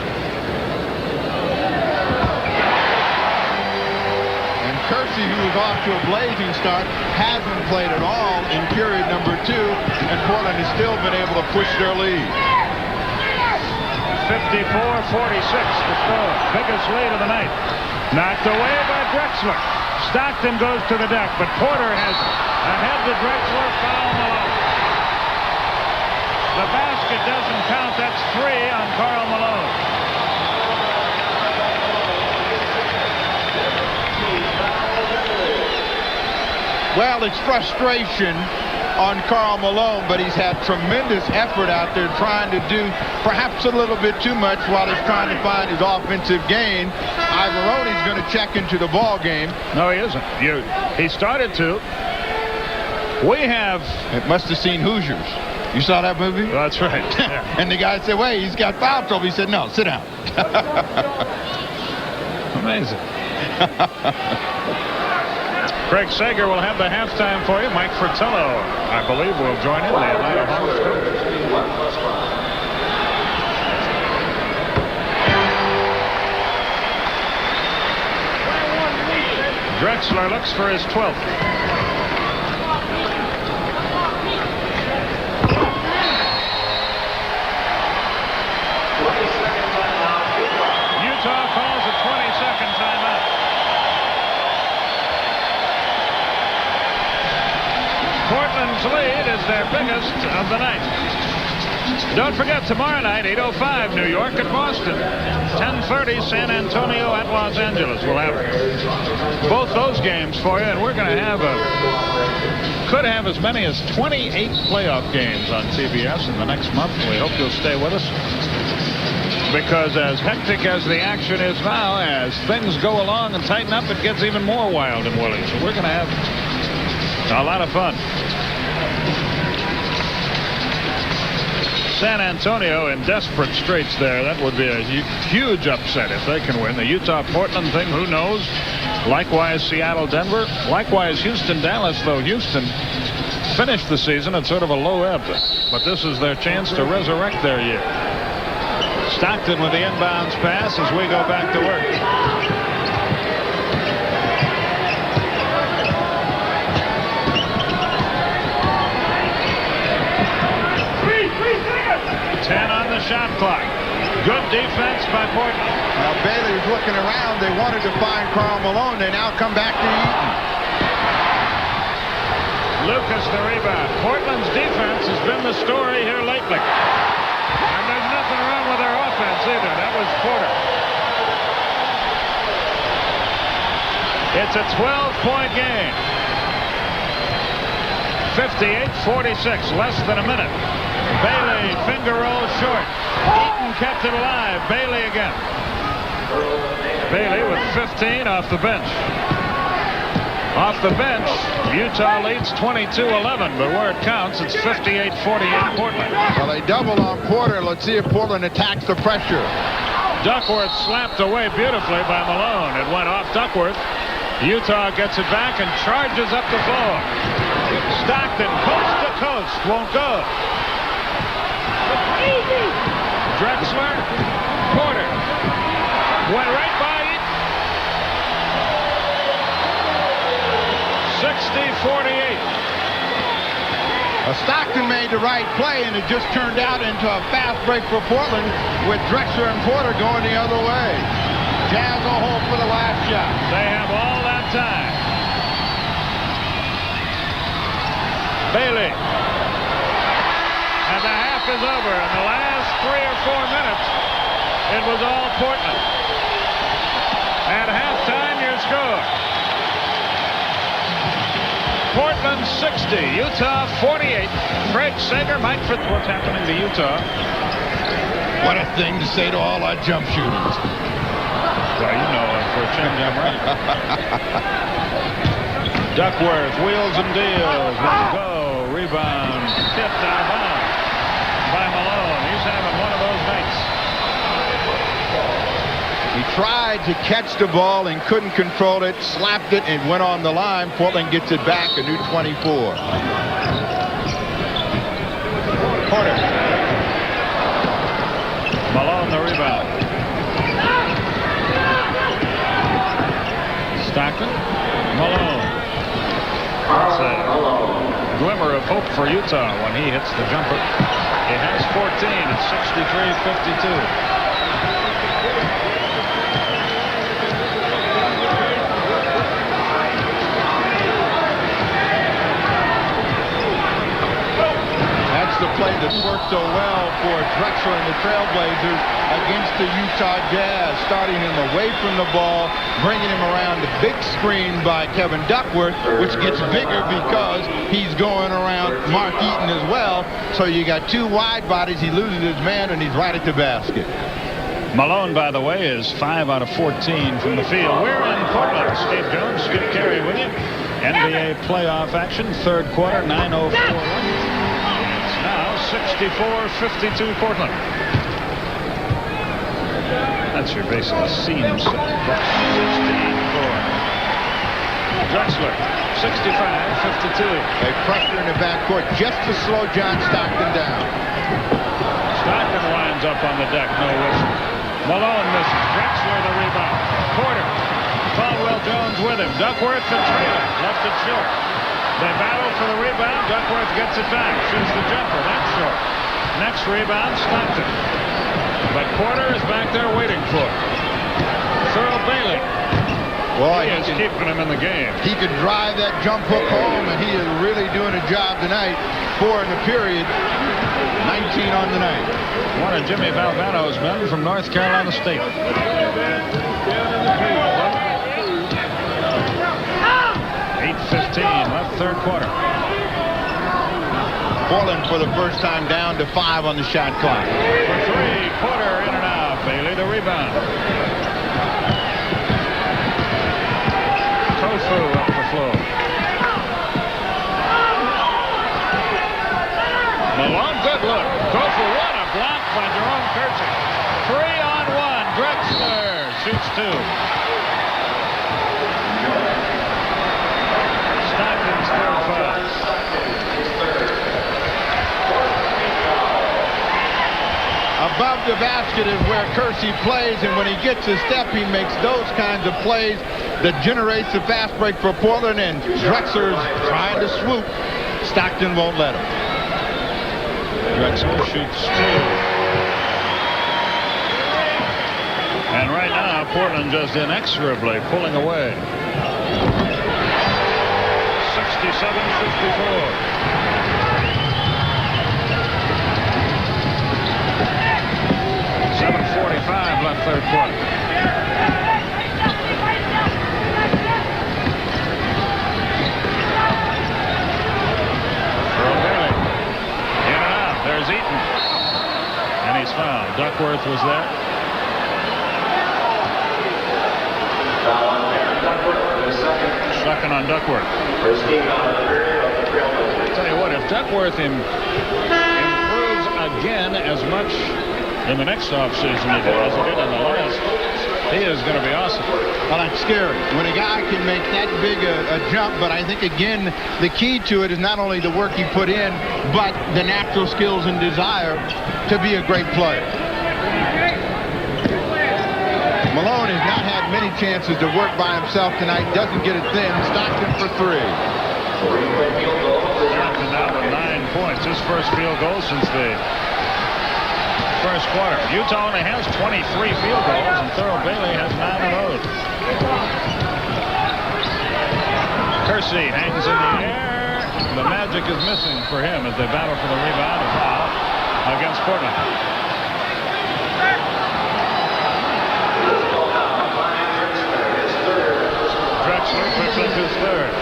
Kersey, who was off to a blazing start, hasn't played at all in period number 2, and Portland has still been able to push their lead. 54-46 to score. Biggest lead of the night. Knocked away by Drexler. Stockton goes to the deck, but Porter has ahead to Drexler, foul Malone. The basket doesn't count. That's 3 on Karl Malone. Well, it's frustration on Karl Malone, but he's had tremendous effort out there trying to do perhaps a little bit too much while he's trying to find his offensive game. Ivarone's going to check into the ball game. No, he isn't. He started to. We have... It must have seen Hoosiers. You saw that movie? That's right. Yeah. And the guy said, wait, he's got foul trouble. He said, no, sit down. Amazing. Craig Sager will have the halftime for you. Mike Fratello, I believe, will join in. The Atlanta Hawks coach. Drexler looks for his 12th. Utah calls a 20-second timeout. Portland's lead is their biggest of the night. Don't forget, tomorrow night, 8:05, New York at Boston. 10:30, San Antonio at Los Angeles. We'll have both those games for you, and we're going to have could have as many as 28 playoff games on CBS in the next month. We hope you'll stay with us, because as hectic as the action is now, as things go along and tighten up, it gets even more wild and woolly. So we're going to have a lot of fun. San Antonio in desperate straits there. That would be a huge upset if they can win. The Utah-Portland thing, who knows? Likewise, Seattle-Denver. Likewise, Houston-Dallas, though Houston finished the season at sort of a low ebb. But this is their chance to resurrect their year. Stockton with the inbounds pass as we go back to work. 10 on the shot clock. Good defense by Portland. Now Bailey was looking around. They wanted to find Karl Malone. They now come back to Eaton. Lucas the rebound. Portland's defense has been the story here lately. And there's nothing wrong with their offense either. That was Porter. It's a 12-point game. 58-46, less than a minute. Bailey finger roll short. Eaton kept it alive. Bailey again. Bailey with 15 off the bench. Off the bench, Utah leads 22-11, but where it counts, it's 58-48 Portland. Well, they double on Porter. Let's see if Portland attacks the pressure. Duckworth slapped away beautifully by Malone. It went off Duckworth. Utah gets it back and charges up the floor. Stockton, coast to coast, won't go. Drexler, Porter, went right by it. 60-48. Stockton made the right play, and it just turned out into a fast break for Portland with Drexler and Porter going the other way. Jazz will hold for the last shot. They have all that time. Bailey. And the half is over. In the last 3 or 4 minutes, it was all Portland. At halftime, your score. Portland 60, Utah 48. Craig Sager, Mike Fitz. What's happening to Utah? What a thing to say to all our jump shooters. Well, you know, for a change, I'm right. Duckworth wheels and deals. Won't go. Rebound. Tipped out of bounds by Malone. He's having one of those nights. He tried to catch the ball and couldn't control it. Slapped it and went on the line. Portland gets it back. A new 24. Porter. Malone the rebound. Stockton. Malone. That's a glimmer of hope for Utah when he hits the jumper. He has 14. It's 63-52. The play that worked so well for Drexler and the Trailblazers against the Utah Jazz, starting him away from the ball, bringing him around the big screen by Kevin Duckworth, which gets bigger because he's going around Mark Eaton as well. So you got two wide bodies. He loses his man, and he's right at the basket. Malone, by the way, is 5 out of 14 from the field. We're in Portland. Steve Jones, Skip Carey with you. NBA playoff action, third quarter, 9:04. Now 64-52 Portland. That's your basic seam set. 16-4. Drexler, 65-52. A pressure in the backcourt just to slow John Stockton down. Stockton winds up on the deck, no whistle. Malone misses. Drexler the rebound. Porter. Caldwell Jones with him. Duckworth the trailer. Left it short. They battle for the rebound. Duckworth gets it back. Shoots the jumper. That's short. Next rebound, Stockton. But Porter is back there waiting for it. Thurl Bailey. Boy, he is keeping him in the game. He could drive that jump hook home, and he is really doing a job tonight. 4 in the period. 19 on the night. One of Jimmy Valvano's men from North Carolina State. 8:15 left third quarter. Portland for the first time down to 5 on the shot clock. For 3, Porter in and out. Bailey the rebound. Tofu up the floor. Malone, good look. Tofu, what a by Jerome Kersey. 3-on-1. Drexler shoots 2. Stockton's third foul. Above the basket is where Kersey plays, and when he gets a step, he makes those kinds of plays that generates the fast break for Portland, and Drexler's trying to swoop. Stockton won't let him. Drexler shoots 2. And right now, Portland just inexorably pulling away. 67-54. 7:45 left third quarter. Bailey. In and out. There's Eaton. And he's fouled. Duckworth was there. Second on Duckworth. I'll tell you what, if Duckworth improves again as much in the next offseason as he did in the last, he is going to be awesome. Well, that's scary when a guy can make that big a jump, but I think, again, the key to it is not only the work he put in, but the natural skills and desire to be a great player. Malone has not had many chances to work by himself tonight. Doesn't get it thin. Stockton for 3. Stockton now with 9 points. His first field goal since the first quarter. Utah only has 23 field goals, and Thurl Bailey has 9 of those. Kersey hangs in the air. The magic is missing for him as they battle for the rebound and foul against Portland. Drexler picks up his third.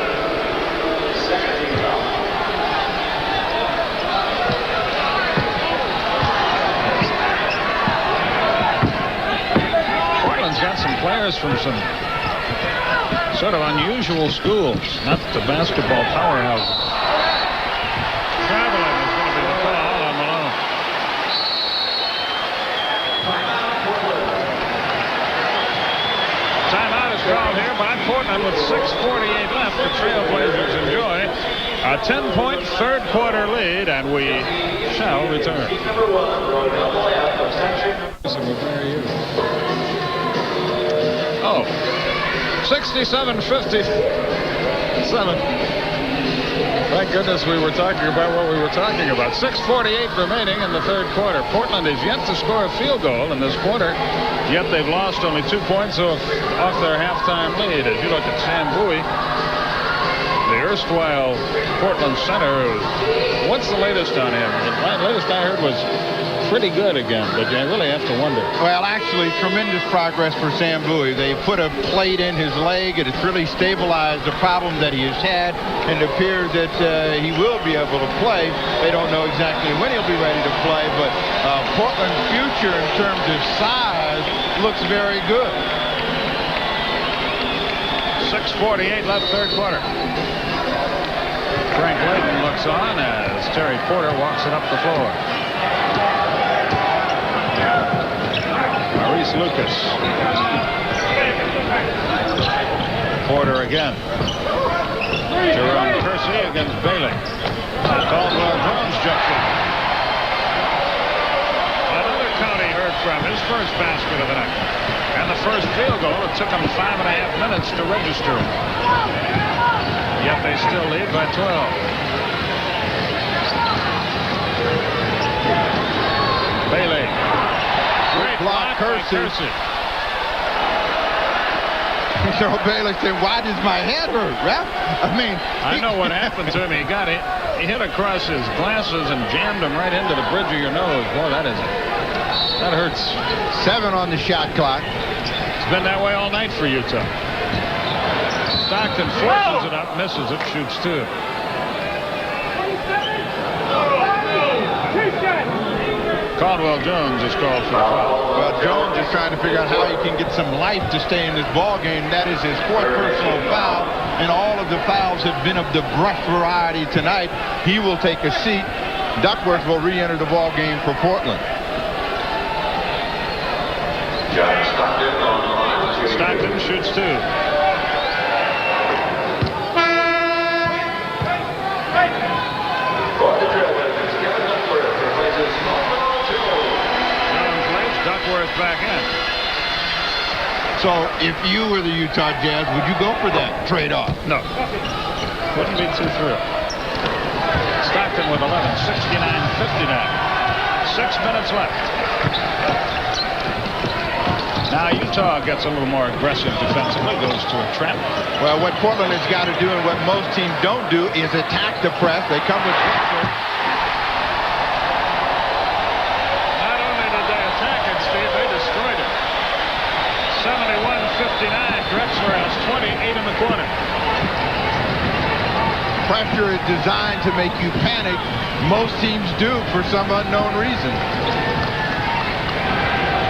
Portland's got some players from some sort of unusual schools, not the basketball powerhouses. Traveling is going to be the call on Malone. Timeout is called here by Portland with 6:48 left. The Trailblazers enjoy a 10-point third quarter lead, and we shall return. Oh, 67-57. Thank goodness we were talking about what we were talking about. 6:48 remaining in the third quarter. Portland is yet to score a field goal in this quarter, yet they've lost only 2 points off their halftime lead. As you look at Sam Bowie, the erstwhile Portland center, what's the latest on him? The latest I heard was pretty good again, but you really have to wonder. Well, actually, tremendous progress for Sam Bowie. They put a plate in his leg, and it's really stabilized the problem that he has had, and it appears that he will be able to play. They don't know exactly when he'll be ready to play, but Portland's future in terms of size looks very good. 6:48 left third quarter. Frank Layden looks on as Terry Porter walks it up the floor. Maurice Lucas. Porter again. Jerome Kersey against Bailey. Caldwell Jones jump shot. Another County heard from his first basket of the night. And the first field goal, it took them 5.5 minutes to register. Yet they still lead by 12. Bailey. Great block, Kersey. So Bailey said, "Why does my head hurt, ref?" I know what happened to him. He got it. He hit across his glasses and jammed them right into the bridge of your nose. Boy, that hurts. 7 on the shot clock. It's been that way all night for Utah. Stockton forces it up, misses it, shoots 2. Caldwell Jones is called for a foul. Well, Jones is trying to figure out how he can get some life to stay in this ball game. That is his 4th personal foul, and all of the fouls have been of the brush variety tonight. He will take a seat. Duckworth will re-enter the ball game for Portland. Stockton on the line. Stockton shoots 2. For the Trailblazers, Kevin Duckworth replaces number 2. Duckworth back in. So if you were the Utah Jazz, would you go for that trade-off? No. Wouldn't be too thrilled. Stockton with 11, 69-59. 6 minutes left. Now Utah gets a little more aggressive defensively, goes to a trap. Well, what Portland has got to do and what most teams don't do is attack the press. They come with pressure. Not only did they attack it, Steve, they destroyed it. 71-59. Drexler has 28 in the corner. Pressure is designed to make you panic. Most teams do for some unknown reason.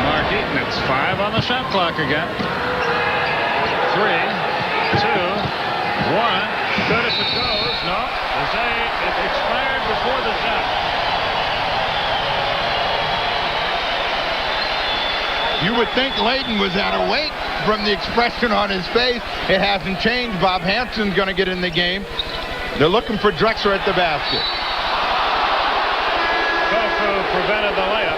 Mark Eaton, it's 5 on the shot clock again. 3, 2, 1. Good if it goes. No. It expired before the shot. You would think Layton was out of weight from the expression on his face. It hasn't changed. Bob Hanson's going to get in the game. They're looking for Drexler at the basket. Kofu prevented the layup.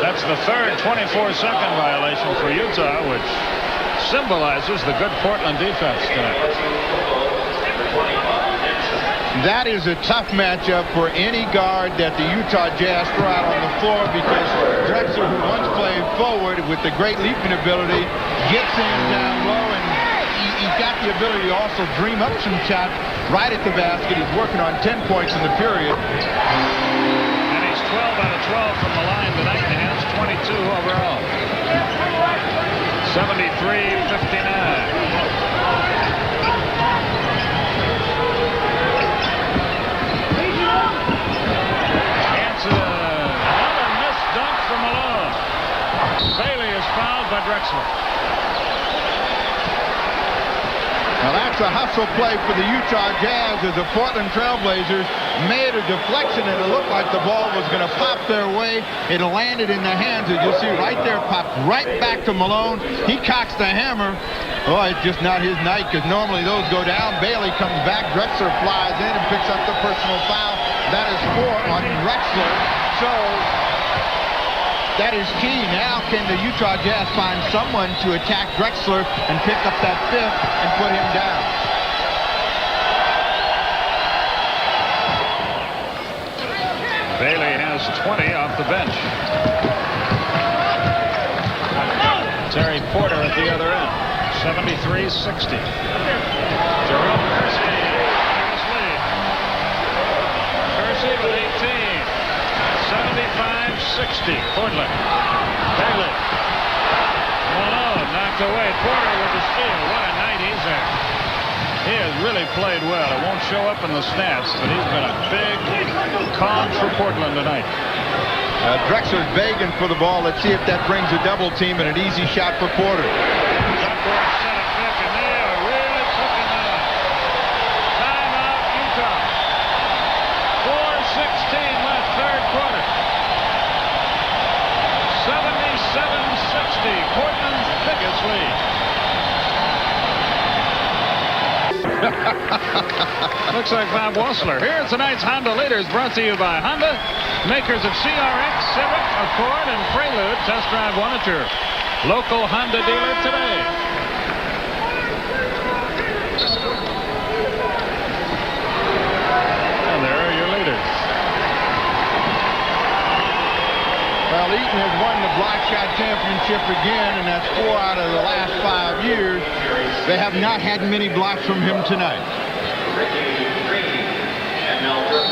That's the third 24-second violation for Utah, which symbolizes the good Portland defense tonight. That is a tough matchup for any guard that the Utah Jazz throw out on the floor, because Drexler, who once played forward with the great leaping ability, gets in down low, and he's got the ability to also dream up some shots right at the basket. He's working on 10 points in the period. And he's 12 out of 12 from the line tonight, and has 22 overall. 73-59. Bailey is fouled by Drexler. Now that's a hustle play for the Utah Jazz, as the Portland Trailblazers made a deflection and it looked like the ball was going to pop their way. It landed in the hands, as you'll see right there, popped right back to Malone. He cocks the hammer. Oh, it's just not his night, because normally those go down. Bailey comes back. Drexler flies in and picks up the personal foul. That is 4 on Drexler. So that is key. Now can the Utah Jazz find someone to attack Drexler and pick up that 5th and put him down? Bailey has 20 off the bench. Terry Porter at the other end. 73-60. Jerome Kersey. Kersey with 18. 75-60. Portland. Bailey. Malone knocked away. Porter with the steal. What a night he's had. He has really played well. It won't show up in the stats, but he's been a big cog for Portland tonight. Drexler's begging for the ball. Let's see if that brings a double team and an easy shot for Porter. Duckworth set a pick, and they are really cooking that up. Timeout, Utah. 4:16 left, third quarter. 77-60, Portland's biggest lead. Looks like Bob Wassler. Here are tonight's Honda leaders, brought to you by Honda, makers of CRX, Civic, Accord, and Prelude. Test drive one at your local Honda dealer today. And there are your leaders. Well, Eaton has won the block shot championship again, and that's 4 out of the last 5 years. They have not had many blocks from him tonight.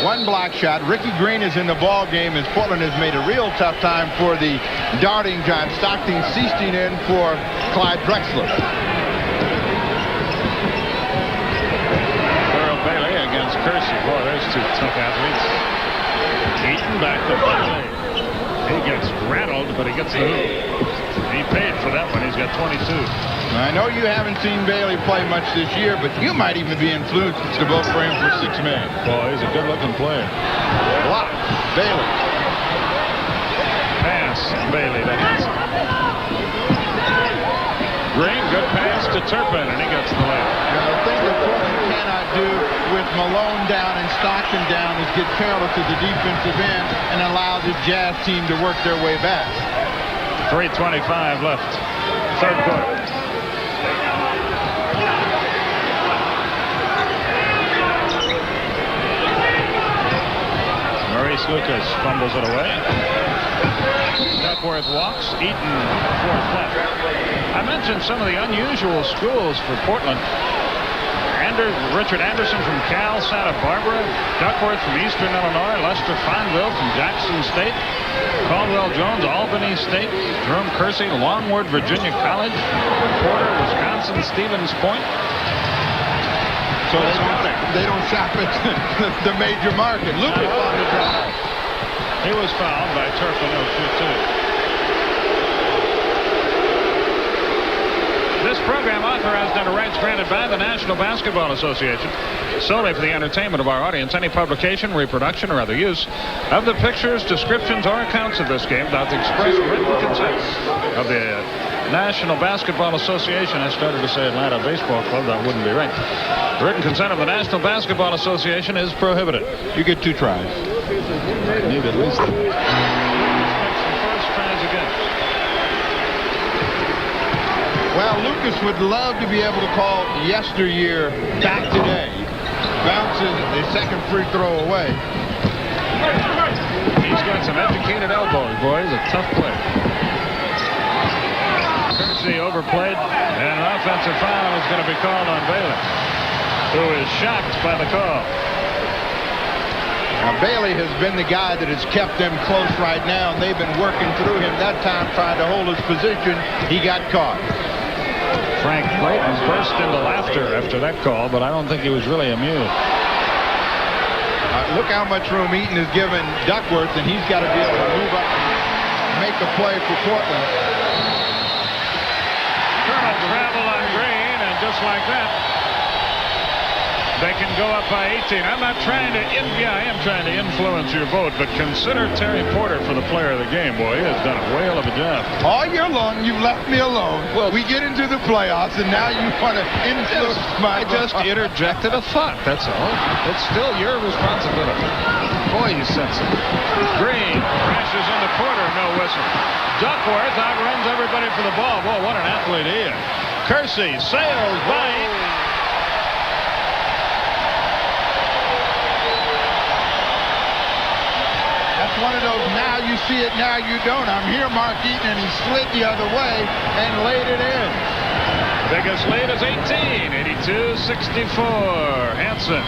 One block shot. Ricky Green is in the ball game, as Portland has made a real tough time for the darting John Stockton. Seasting in for Clyde Drexler. Earl Bailey against Kersey. Boy, there's two tough athletes. Eaton back to Bailey. He gets rattled, but he gets the hoop. He paid for that one. He's got 22. I know you haven't seen Bailey play much this year, but you might even be influenced to vote for him for 6 man. Boy, he's a good-looking player. Block. Bailey. Pass. Bailey to Hanson. Green, good pass to Turpin, and he gets the lead. Now, the thing that Portland cannot do with Malone down and Stockton down is get careless to the defensive end and allow the Jazz team to work their way back. 3:25 left. Third quarter. Maurice Lucas fumbles it away. Duckworth walks. Eaton fourth left. I mentioned some of the unusual schools for Portland. Richard Anderson from Cal Santa Barbara, Duckworth from Eastern Illinois, Lester Fonville from Jackson State, Caldwell Jones, Albany State, Jerome Kersey, Longwood, Virginia College, Porter, Wisconsin, Stevens Point. So they don't shop at the major market. Lucas on the drive. He was fouled by Turpin. He'll shoot two. This program authorized under rights granted by the National Basketball Association solely for the entertainment of our audience. Any publication, reproduction, or other use of the pictures, descriptions, or accounts of this game without the express written consent of the National Basketball Association. I started to say Atlanta Baseball Club. That wouldn't be right. The written consent of the National Basketball Association is prohibited. You get 2 tries. Need at least. First tries again. Well, Lucas would love to be able to call yesteryear back today. Bounces the second free throw away. He's got some educated elbows, boys. A tough play. Kersey overplayed, and an offensive foul is going to be called on Bailey, who is shocked by the call. Now, Bailey has been the guy that has kept them close right now, and they've been working through him that time trying to hold his position. He got caught. Frank Clayton burst into laughter after that call, but I don't think he was really amused. Look how much room Eaton has given Duckworth, and he's got to be able to move up and make a play for Portland. Colonel travel on Green, and just like that, they can go up by 18. I'm not trying to, I am trying to influence your vote, but consider Terry Porter for the player of the game. Boy, he has done a whale of a job. All year long, you've left me alone. Well, we get into the playoffs, and now you want to influence my I just interjected a thought, that's all. It's still your responsibility. Boy, you sensitive. Green crashes into Porter, no whistle. Duckworth outruns everybody for the ball. Boy, what an athlete he is. Kersey sails by. One of those now you see it, now you don't. I'm here, Mark Eaton, and he slid the other way and laid it in. Biggest lead is 18, 82-64. Hanson,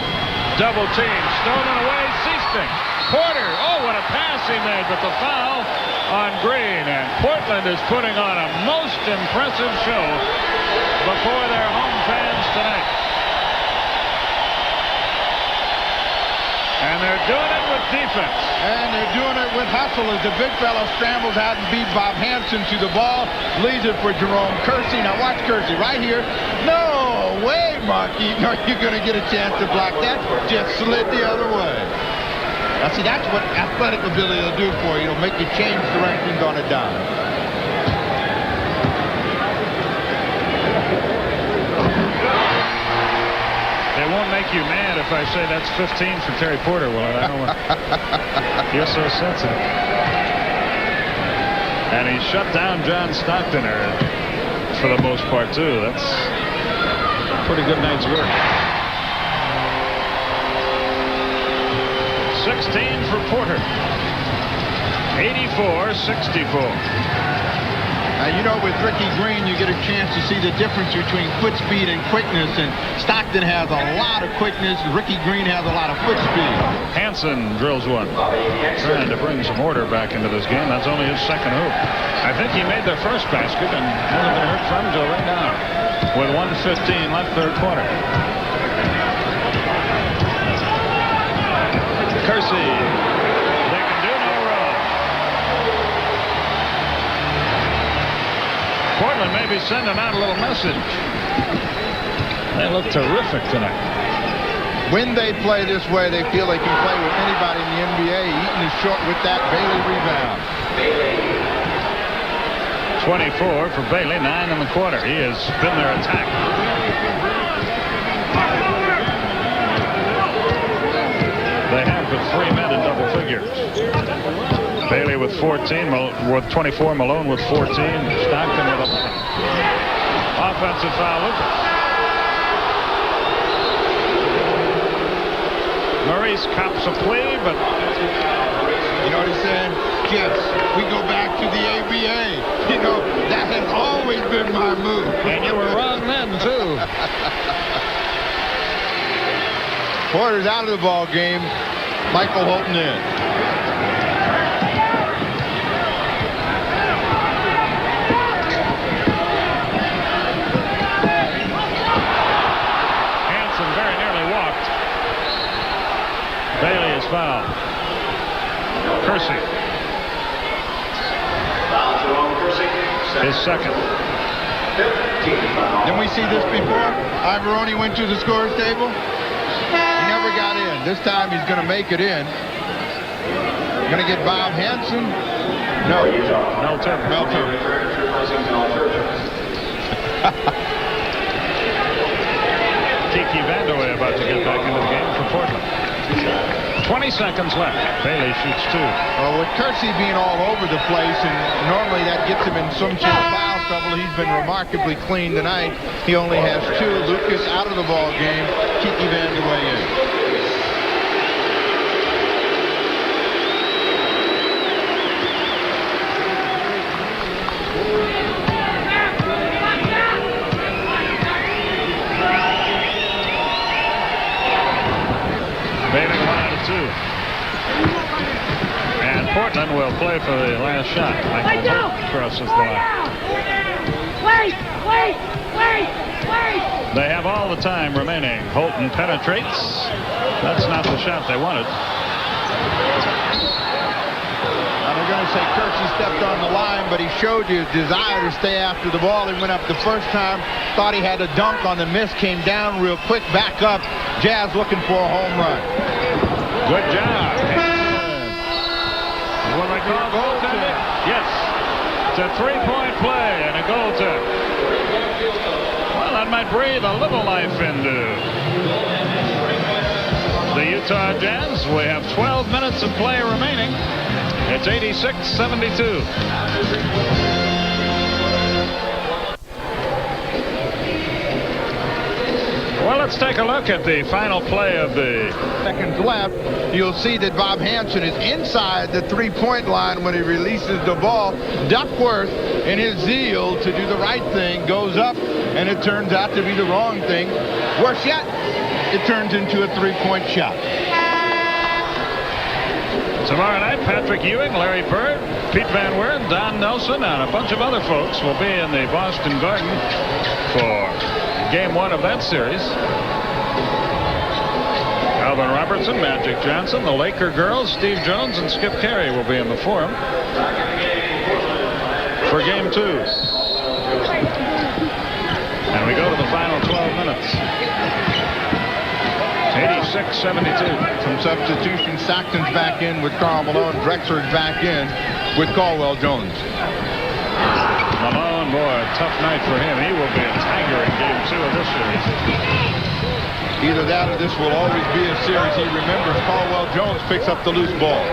double team, stolen away, Seasting. Porter, oh, what a pass he made, but the foul on Green. And Portland is putting on a most impressive show before their home fans tonight. And they're doing it with defense. And they're doing it with hustle as the big fella scrambles out and beat Bob Hanson to the ball. Leaves it for Jerome Kersey. Now watch Kersey right here. No way, Mark Eaton. Are you going to get a chance to block that? Just slid the other way. Now see, that's what athletic ability will do for you. It'll make you change directions on a dime. It won't make you mad if I say that's 15 for Terry Porter, will it? I don't know. You're so sensitive. And he shut down John Stockton for the most part, too. That's a pretty good night's work. 16 for Porter. 84-64. Now, you know, with Ricky Green, you get a chance to see the difference between foot speed and quickness, and Stockton has a lot of quickness, Ricky Green has a lot of foot speed. Hanson drills one, trying to bring some order back into this game. That's only his second hoop. I think he made their first basket and hasn't been hurt from until right now, with 1:15 left third quarter. Kersey. Portland may be sending out a little message. They look terrific tonight. When they play this way, they feel they can play with anybody in the NBA. Eaton is short with that. Bailey rebound. 24 for Bailey, 9 in the quarter. He has been their attack. They have the 3 men in double figures. Bailey with 14, with 24, Malone with 14, Stockton with 11. Offensive foul, Lucas. Maurice cops a plea, but you know what he's saying? Kids, we go back to the ABA. You know, that has always been my move. And you were wrong then, too. Porter's out of the ball game. Michael Holton in. Hanson very nearly walked. Bailey is fouled. Kersey. His second. Didn't we see this before? Ivoroni went to the scorer's table. He never got in. This time he's going to make it in. Going to get Bob Hanson. No. Mel Turbin. Mel Turbin. Kiki Vandeweghe about to get back into the game for Portland. 20 seconds left. Bailey shoots 2. Well, with Kersey being all over the place, and normally that gets him in some sort of foul trouble, he's been remarkably clean tonight. He only has 2. Lucas out of the ball game. Kiki Vandeweghe in. Bailey 1 out of 2. And Portland will play for the last shot. Michael Holton crosses the line. Wait! They have all the time remaining. Holton penetrates. That's not the shot they wanted. Now they're going to say Kersey stepped on the line, but he showed you his desire to stay after the ball. He went up the first time, thought he had a dunk on the miss, came down real quick, back up. Jazz looking for a home run. Good job. Will they call goaltending? Yes. It's a 3-point play and a goaltend. Well, that might breathe a little life into the Utah Jazz. We have 12 minutes of play remaining. It's 86-72. Well, let's take a look at the final play of the seconds left. You'll see that Bob Hanson is inside the 3-point line when he releases the ball. Duckworth, in his zeal to do the right thing, goes up, and it turns out to be the wrong thing. Worse yet, it turns into a 3-point shot. Tomorrow night, Patrick Ewing, Larry Bird, Pete Van Wert, Don Nelson, and a bunch of other folks will be in the Boston Garden for Game 1 of that series. Alvin Robertson, Magic Johnson, the Laker girls, Steve Jones, and Skip Carey will be in the Forum for Game 2. And we go to the final 12 minutes. 86-72. Some substitution. Stockton's back in with Karl Malone. Drexler's back in with Caldwell Jones. Malone, boy, a tough night for him. He will be a tiger in Game 2 of this series. Either that or this will always be a series he remembers. Caldwell Jones picks up the loose ball.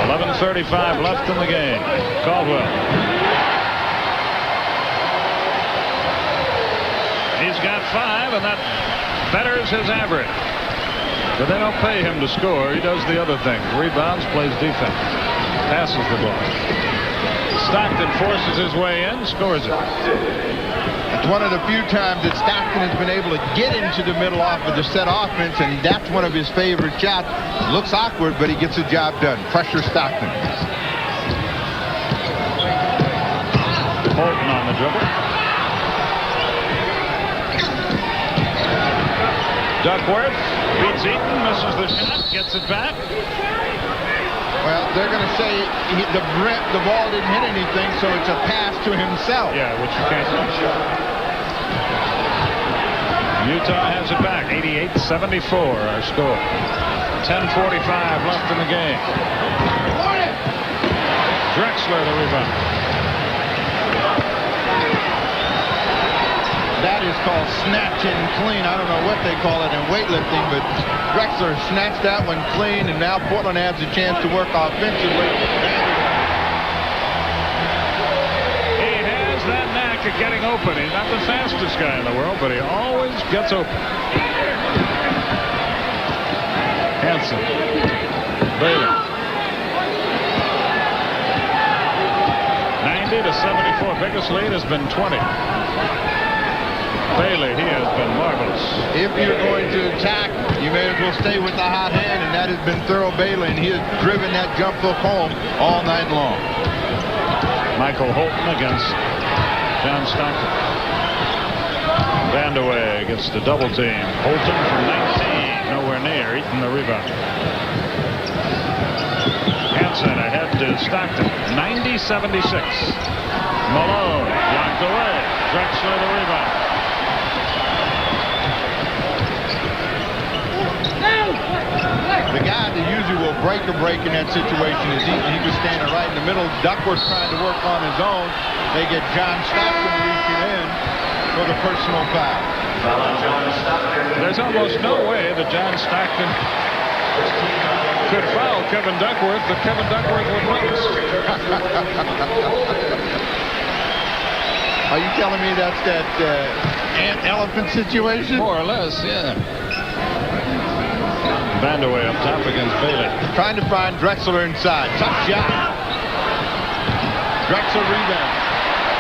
11:35 left in the game. Caldwell. He's got 5, and that betters his average. But they don't pay him to score. He does the other things. Rebounds, plays defense. Passes the ball. Stockton forces his way in, scores it. It's one of the few times that Stockton has been able to get into the middle off of the set offense, and that's one of his favorite shots. Looks awkward, but he gets the job done. Pressure Stockton. Holton on the dribble. Duckworth beats Eaton, misses the shot, gets it back. Well, they're going to say the ball didn't hit anything, so it's a pass to himself. Yeah, which you can't do. Utah has it back. 88-74 our score. 10:45 left in the game. Drexler the rebound. That is called snatch and clean. I don't know what they call it in weightlifting, but Drexler snatched that one clean, and now Portland has a chance to work offensively. He has that knack of getting open. He's not the fastest guy in the world, but he always gets open. Hansen. Bailey. 90-74. Biggest lead has been 20. Bailey, he has been marvelous. If you're going to attack, you may as well stay with the hot hand, and that has been Thurl Bailey, and he has driven that jump hook home all night long. Michael Holton against John Stockton. Vandeweghe gets the double team. Holton from 19, nowhere near, eating the rebound. Hansen ahead to Stockton, 90-76. Malone blocked away. Drexler the rebound. The guy that usually will break a break in that situation is Eaton. He was standing right in the middle. Duckworth trying to work on his own. They get John Stockton reaching in for the personal foul. There's almost no way that John Stockton could foul Kevin Duckworth, but Kevin Duckworth would notice. Are you telling me that's that ant-elephant situation? More or less, yeah. Vandeweghe up top against Bailey. Trying to find Drexler inside. Tough shot. Drexler rebound.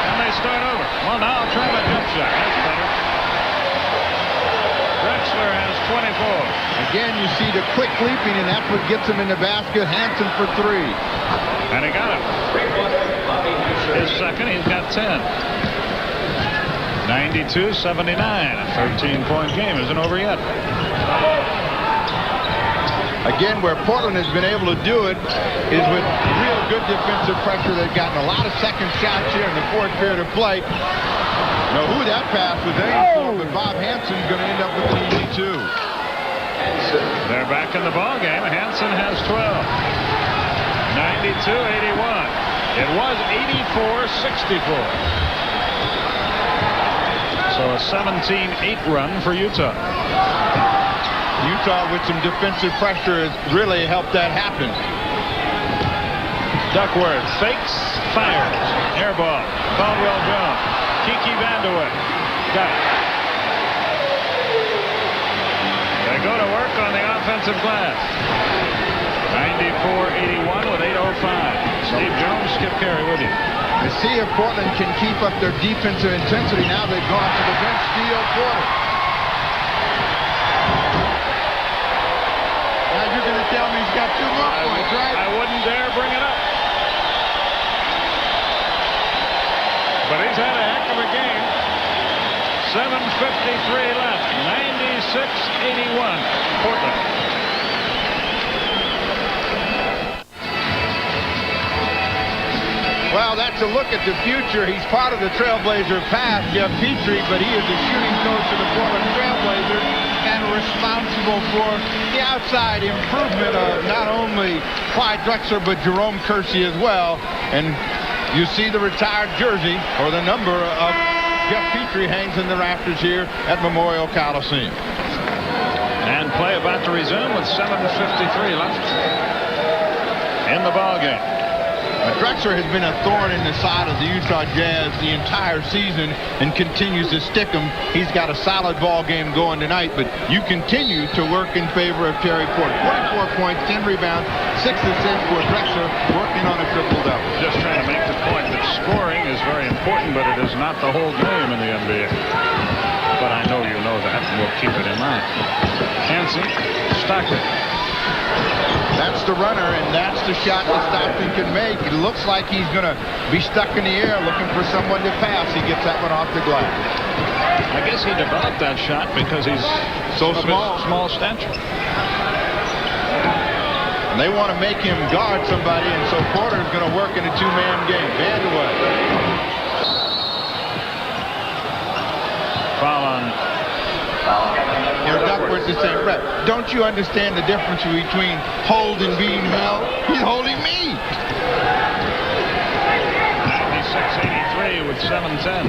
And they start over. Well, now I'll try my jump shot. That's better. Drexler has 24. Again, you see the quick leaping, and that's what gets him in the basket. Hansen for 3. And he got it. His second, he's got 10. 92-79. A 13-point game isn't over yet. Again, where Portland has been able to do it is with real good defensive pressure. They've gotten a lot of second shots here in the fourth period of play. Know who that pass was aimed for, but Bob Hansen's going to end up with an easy 2. They're back in the ball game. Hansen has 12. 92-81. It was 84-64. So a 17-8 run for Utah. Utah with some defensive pressure has really helped that happen. Duckworth fakes, fires. Air ball. Caldwell Jones. Kiki Vandeweghe. Got it. They go to work on the offensive glass. 94-81 with 8:05. Steve Jones, Skip Carey with you. To see if Portland can keep up their defensive intensity. Now they've gone to the bench. Theo Porter. Now you're going to tell me he's got 2 more points, right? I wouldn't dare bring it up. But he's had a heck of a game. 7:53 left. 96-81. Portland. Well, that's a look at the future. He's part of the Trailblazer past, Jeff Petrie, but he is the shooting coach of the Portland Trailblazers and responsible for the outside improvement of not only Clyde Drexler, but Jerome Kersey as well. And you see the retired jersey, or the number of Jeff Petrie hangs in the rafters here at Memorial Coliseum. And play about to resume with 7:53 left in the ball game. Drexler has been a thorn in the side of the Utah Jazz the entire season and continues to stick them. He's got a solid ball game going tonight, but you continue to work in favor of Terry Porter. 24 points, 10 rebounds, 6 assists for Drexler, working on a triple-double. Just trying to make the point that scoring is very important, but it is not the whole game in the NBA. But I know you know that, and we'll keep it in mind. Hansen, Stockton. That's the runner, and that's the shot that Stockton can make. It looks like he's going to be stuck in the air looking for someone to pass. He gets that one off the glass. I guess he developed that shot because he's so small stature. And they want to make him guard somebody, and so Porter's going to work in a 2-man game. Vandeweghe. Foul on Duckworth is saying, Brett, don't you understand the difference between hold and being held? He's holding me. 96-83 with 7:10.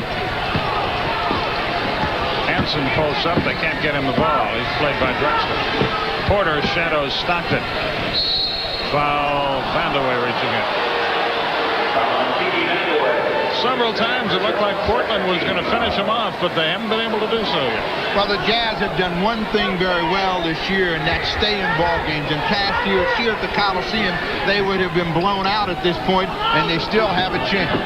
Hansen posts up. They can't get him the ball. He's played by Drexler. Porter shadows Stockton. Foul. Vandeweghe reaching it. Several times it looked like Portland was going to finish him off, but they haven't been able to do so yet. Well, the Jazz have done one thing very well this year, and that's stay in ball games. In past years here at the Coliseum, they would have been blown out at this point, and they still have a chance.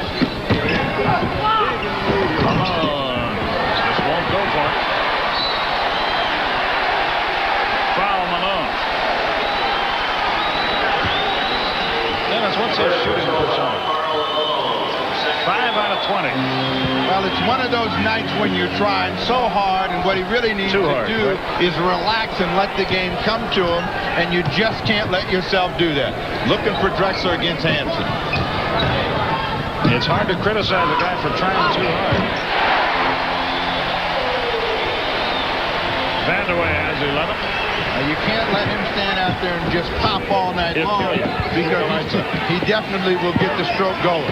Just won't go for it. Foul Malone. Dennis, what's his shooting percentage? 5 out of 20. Well, it's one of those nights when you're trying so hard, and what he really needs to do is relax and let the game come to him, and you just can't let yourself do that. Looking for Drexler against Hansen. It's hard to criticize a guy for trying too hard. Vandeweghe has 11. You can't let him stand out there and just pop all night long, because he definitely will get the stroke going.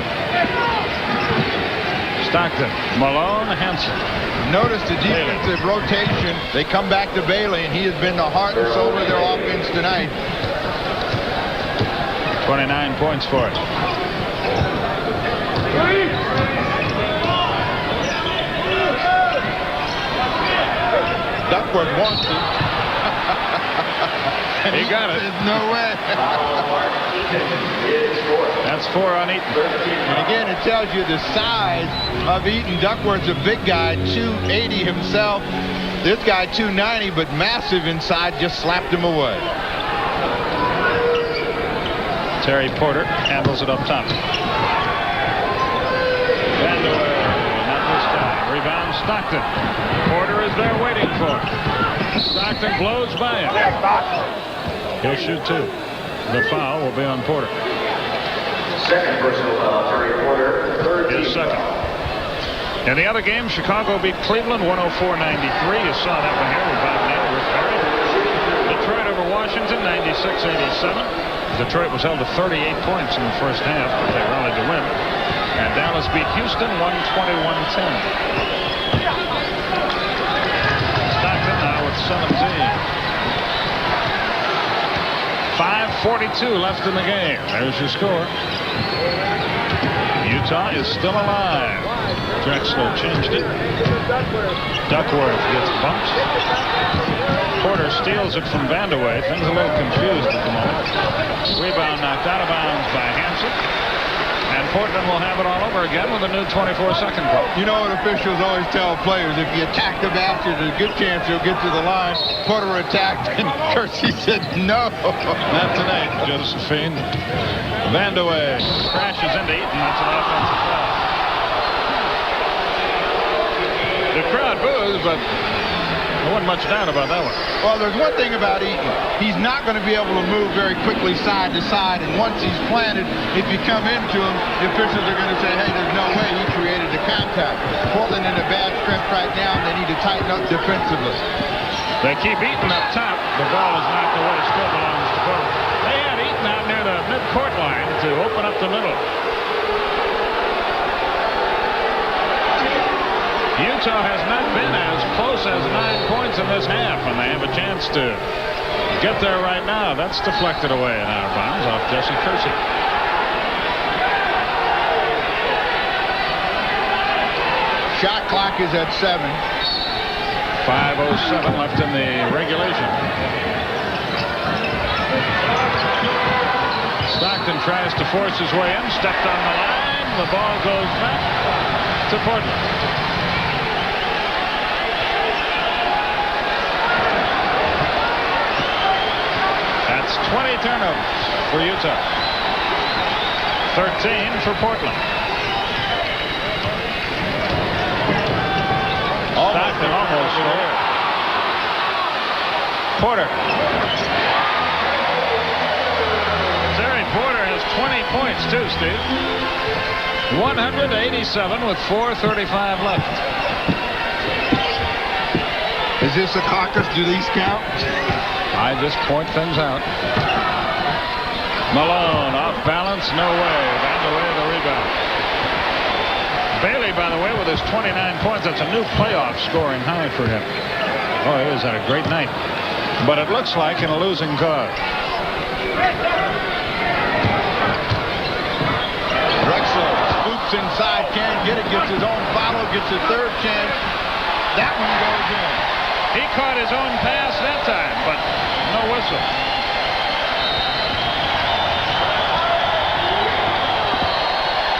Stockton, Malone, Hansen. Notice the defensive rotation. They come back to Bailey, and he has been the heart and soul of their offense tonight. 29 points for it. Duckworth wants it. He got it. There's no way. That's 4 on Eaton. And again, it tells you the size of Eaton. Duckworth's a big guy, 280 himself. This guy 290, but massive inside, just slapped him away. Terry Porter handles it up top. Vandeweghe, not this time. Rebound Stockton. Porter is there waiting for it. Stockton blows by him. He'll shoot 2. The foul will be on Porter. Second personal foul, Terry Porter. Third His second. In the other game, Chicago beat Cleveland 104-93. You saw that one here with Bob Neal, Rick Barry. Detroit over Washington 96-87. Detroit was held to 38 points in the first half, but they rallied to win. And Dallas beat Houston 121-10. Stockton now with 17. 5:42 left in the game. There's your score. Utah is still alive. Drexler changed it. Duckworth gets bumped. Porter steals it from Vandeweghe. Things a little confused at the moment. Rebound knocked out of bounds by Hansen. And Portland will have it all over again with a new 24-second call. You know what officials always tell players? If you attack the basket, there's a good chance you'll get to the line. Porter attacked, and Kersey said no. Not tonight, Josephine. Vandeweghe crashes into Eaton. That's an offensive foul. The crowd boos, but there wasn't much doubt about that one. Well, there's one thing about Eaton. He's not going to be able to move very quickly side to side, and once he's planted, if you come into him, the officials are going to say, hey, there's no way he created the contact. Portland in a bad stretch right now, and they need to tighten up defensively. They keep Eaton up top. The ball is knocked away. Still belongs to Portland. They had Eaton out near the mid-court line to open up the middle. Utah has not been as close as 9 points in this half, and they have a chance to get there right now. That's deflected away and out of bounds off Jesse Kersey. Shot clock is at 7. 5:07 left in the regulation. Stockton tries to force his way in, stepped on the line. The ball goes back to Portland. That's 20 turnovers for Utah. 13 for Portland. Stockton almost scored. Porter. Terry Porter has 20 points too, Steve. 187 with 4:35 left. Is this a caucus? Do these count? I just point things out. Malone off balance, no way. Vandeweghe the rebound. Bailey, by the way, with his 29 points, that's a new playoff scoring high for him. Oh, he has had a great night. But it looks like in a losing cause. Drexler scoops inside, can't get it, gets his own follow, gets a third chance. That one goes in. He caught his own pass that time, but no whistle.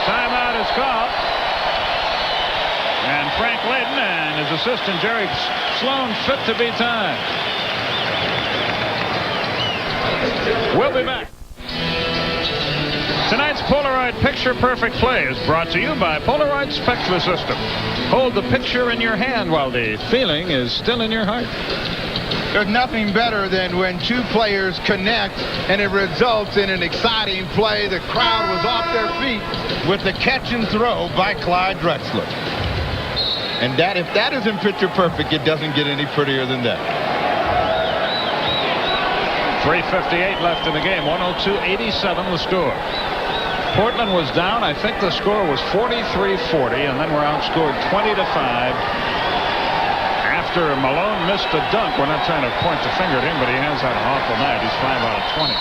Timeout is called. And Frank Layden and his assistant Jerry Sloan fit to be timed. We'll be back. Tonight's Polaroid Picture Perfect Play is brought to you by Polaroid Spectra System. Hold the picture in your hand while the feeling is still in your heart. There's nothing better than when two players connect and it results in an exciting play. The crowd was off their feet with the catch and throw by Clyde Drexler. And that, if that isn't picture perfect, it doesn't get any prettier than that. 3:58 left in the game. 102-87 the score. Portland was down. I think the score was 43-40, and then we're outscored 20-5. After Malone missed a dunk, we're not trying to point the finger at him, but he has had an awful night. He's 5 out of 20.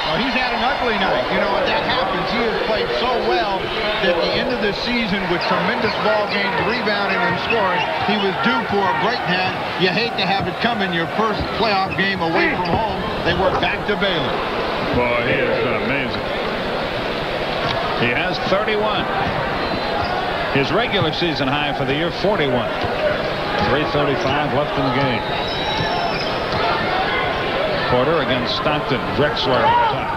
Well, he's had an ugly night. You know, when that happens, he has played so well that at the end of the season with tremendous ball games, rebounding and scoring, he was due for a breakdown. You hate to have it come in your first playoff game away from home. They were back to Baylor. Boy, he has been amazing. He has 31. His regular season high for the year, 41. 3:35 left in the game. Porter against Stockton. Drexler on top.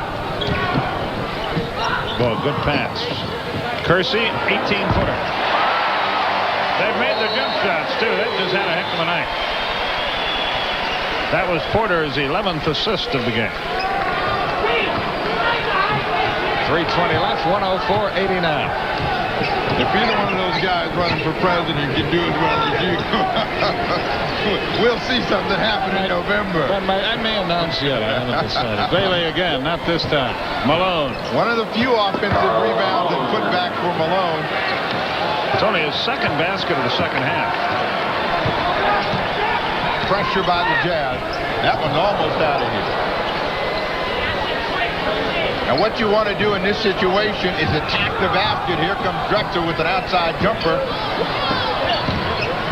Well, good pass. Kersey, 18-footer. They've made the jump shots, too. They've just had a heck of a night. That was Porter's 11th assist of the game. 3:20 left, 104-89. If either one of those guys running for president can do as well as you, we'll see something happen in November. I may announce yet. I haven't decided. Bailey again, not this time. Malone. One of the few offensive rebounds and putback for Malone. It's only his second basket of the second half. Pressure by the Jazz. That one's almost out of here. Now what you want to do in this situation is attack the basket. Here comes Drexler with an outside jumper.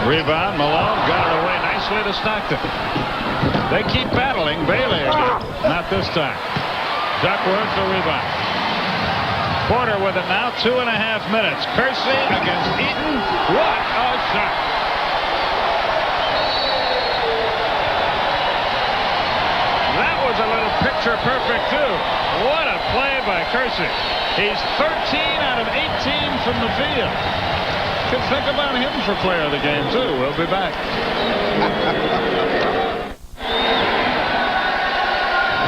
Rebound. Malone got it away nicely to Stockton. They keep battling. Bailey again. Not this time. Duckworth the rebound. Porter with it now. 2.5 minutes. Kersey against Eaton. What a shot. That was a little picture perfect too. What a play by Kersey. He's 13 out of 18 from the field. Could think about him for player of the game too. We'll be back.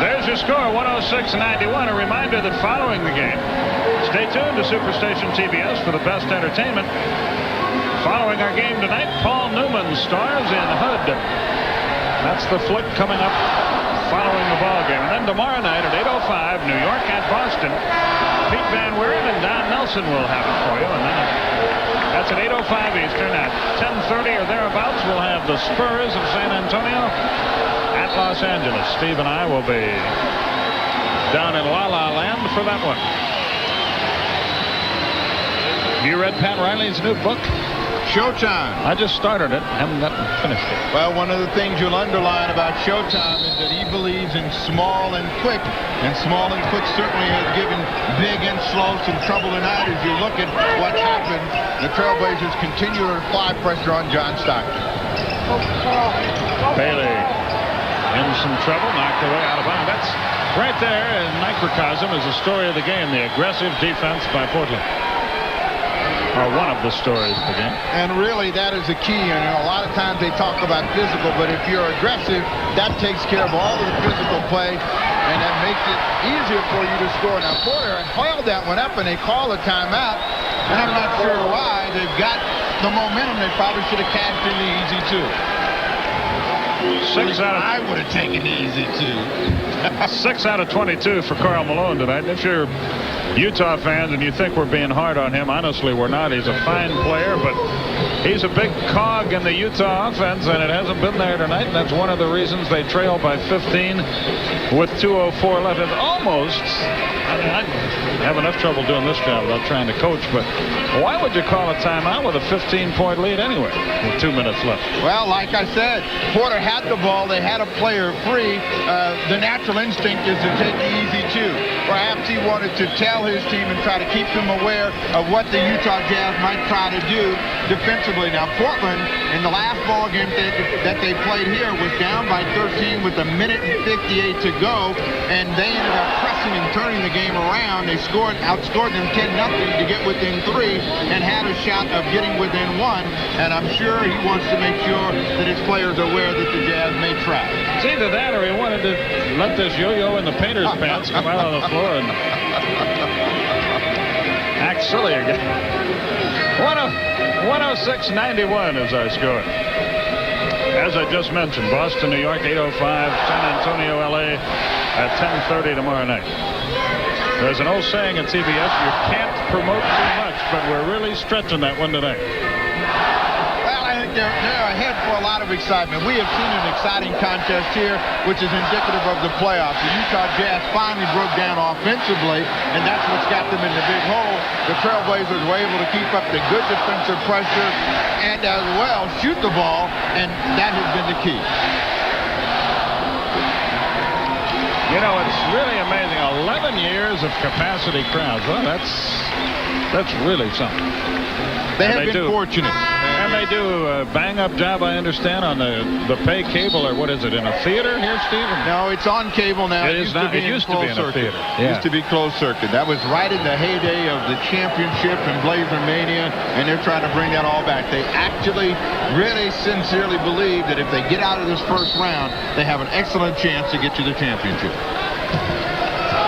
There's your score, 106-91. A reminder that following the game, stay tuned to Superstation TBS for the best entertainment. Following our game tonight, Paul Newman stars in Hood. That's the flick coming up following the ball game. And then tomorrow night at 8:05, New York at Boston. Pete Van Wieren and Don Nelson will have it for you. And then that's at 8:05 Eastern. At 10:30 or thereabouts, we'll have the Spurs of San Antonio at Los Angeles. Steve and I will be down in La La Land for that one. You read Pat Riley's new book? Showtime. I just started it. Haven't gotten finished it. Well, one of the things you'll underline about Showtime is that he believes in small and quick. And small and quick certainly has given big and slow some trouble tonight as you look at what's happened. The Trailblazers continue to apply pressure on John Stockton. Bailey in some trouble, knocked away out of bounds. That's right there in microcosm is the story of the game, the aggressive defense by Portland. Or one of the stories of the game. And really, that is the key. And a lot of times they talk about physical, but if you're aggressive, that takes care of all of the physical play, and that makes it easier for you to score. Now, Porter held that one up, and they call a timeout, and I'm not sure why. They've got the momentum. They probably should have cashed in the easy two. I would have taken easy too. 6 out of 22 for Karl Malone tonight. And if you're Utah fans and you think we're being hard on him, honestly, we're not. He's a fine player, but he's a big cog in the Utah offense, and it hasn't been there tonight. And that's one of the reasons they trail by 15 with 2:04 left. It's almost. I mean, I have enough trouble doing this job without trying to coach, but why would you call a timeout with a 15-point lead anyway with 2 minutes left? Well, like I said, Porter had the ball. They had a player free. The natural instinct is to take it easy, too. Perhaps he wanted to tell his team and try to keep them aware of what the Utah Jazz might try to do defensively. Now, Portland, in the last ball game that they played here, was down by 13 with 1:58 to go, and they ended up pressing and turning the game around. They outscored them 10-0 to get within 3 and had a shot of getting within 1, and I'm sure he wants to make sure that his players are aware that the Jazz may try. It's either that or he wanted to let this yo-yo in the painter's pants come out on the floor and act silly again. 106-91 is our score. As I just mentioned, Boston, New York, 8:05, San Antonio, LA at 10:30 tomorrow night. There's an old saying at CBS, you can't promote too much, but we're really stretching that one tonight. Well, I think they're ahead for a lot of excitement. We have seen an exciting contest here, which is indicative of the playoffs. The Utah Jazz finally broke down offensively, and that's what's got them in the big hole. The Trailblazers were able to keep up the good defensive pressure and as well shoot the ball, and that has been the key. You know, it's really amazing. 11 years of capacity crowds. Well, that's really something. They have been fortunate. And they do a bang-up job, I understand, on the pay cable, or what is it, in a theater here, Stephen? No, it's on cable now. It used to be in a theater. It used to be closed circuit. That was right in the heyday of the championship and Blazer Mania, and they're trying to bring that all back. They actually really sincerely believe that if they get out of this first round, they have an excellent chance to get to the championship.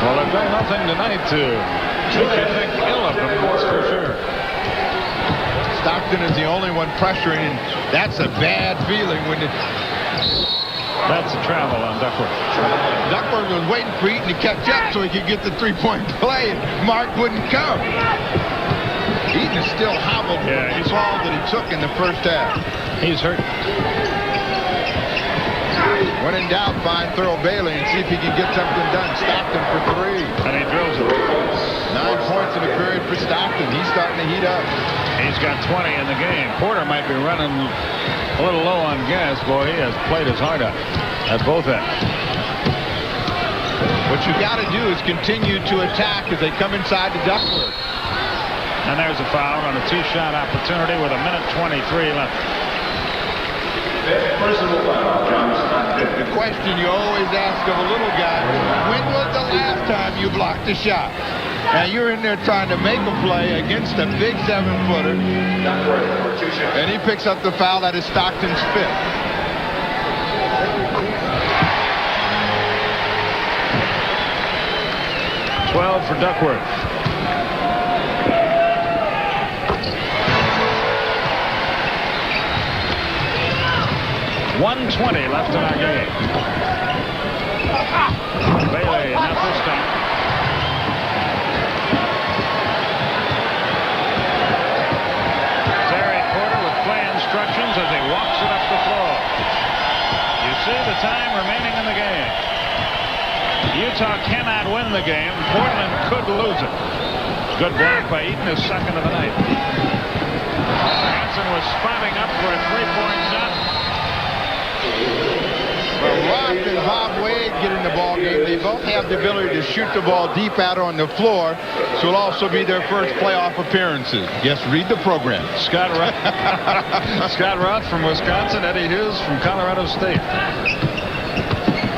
Well, they've done nothing tonight to think ill of them, that's for sure. Stockton is the only one pressuring, and that's a bad feeling when that's a travel on Duckworth. Duckworth was waiting for Eaton to catch up so he could get the three-point play, and Mark wouldn't come. Eaton is still hobbled from the fall that he took in the first half. He's hurt. When in doubt, find Thurl Bailey and see if he can get something done. Stockton for 3. And he drills it. 9 points in the period for Stockton. He's starting to heat up. He's got 20 in the game. Porter might be running a little low on gas. Boy, he has played his heart out at both ends. What you got to do is continue to attack as they come inside the Duckworth. And there's a foul on a 2-shot opportunity with 1:23 left. Personal foul, John Stockton. The question you always ask of a little guy, when was the last time you blocked a shot? Now you're in there trying to make a play against a big 7-footer, and he picks up the foul. That is Stockton's 5th. .12 for Duckworth. .120 left in our game. Bailey, not this time. Terry Porter with play instructions as he walks it up the floor. You see the time remaining in the game. Utah cannot win the game. Portland could lose it. Good block by Eaton, his second of the night. Johnson was spotting up for a three-point shot. Well, Rock and Bob Wade get in the ball game. They both have the ability to shoot the ball deep out on the floor, so it'll also be their first playoff appearances. Yes, read the program. Scott Roth from Wisconsin, Eddie Hughes from Colorado State.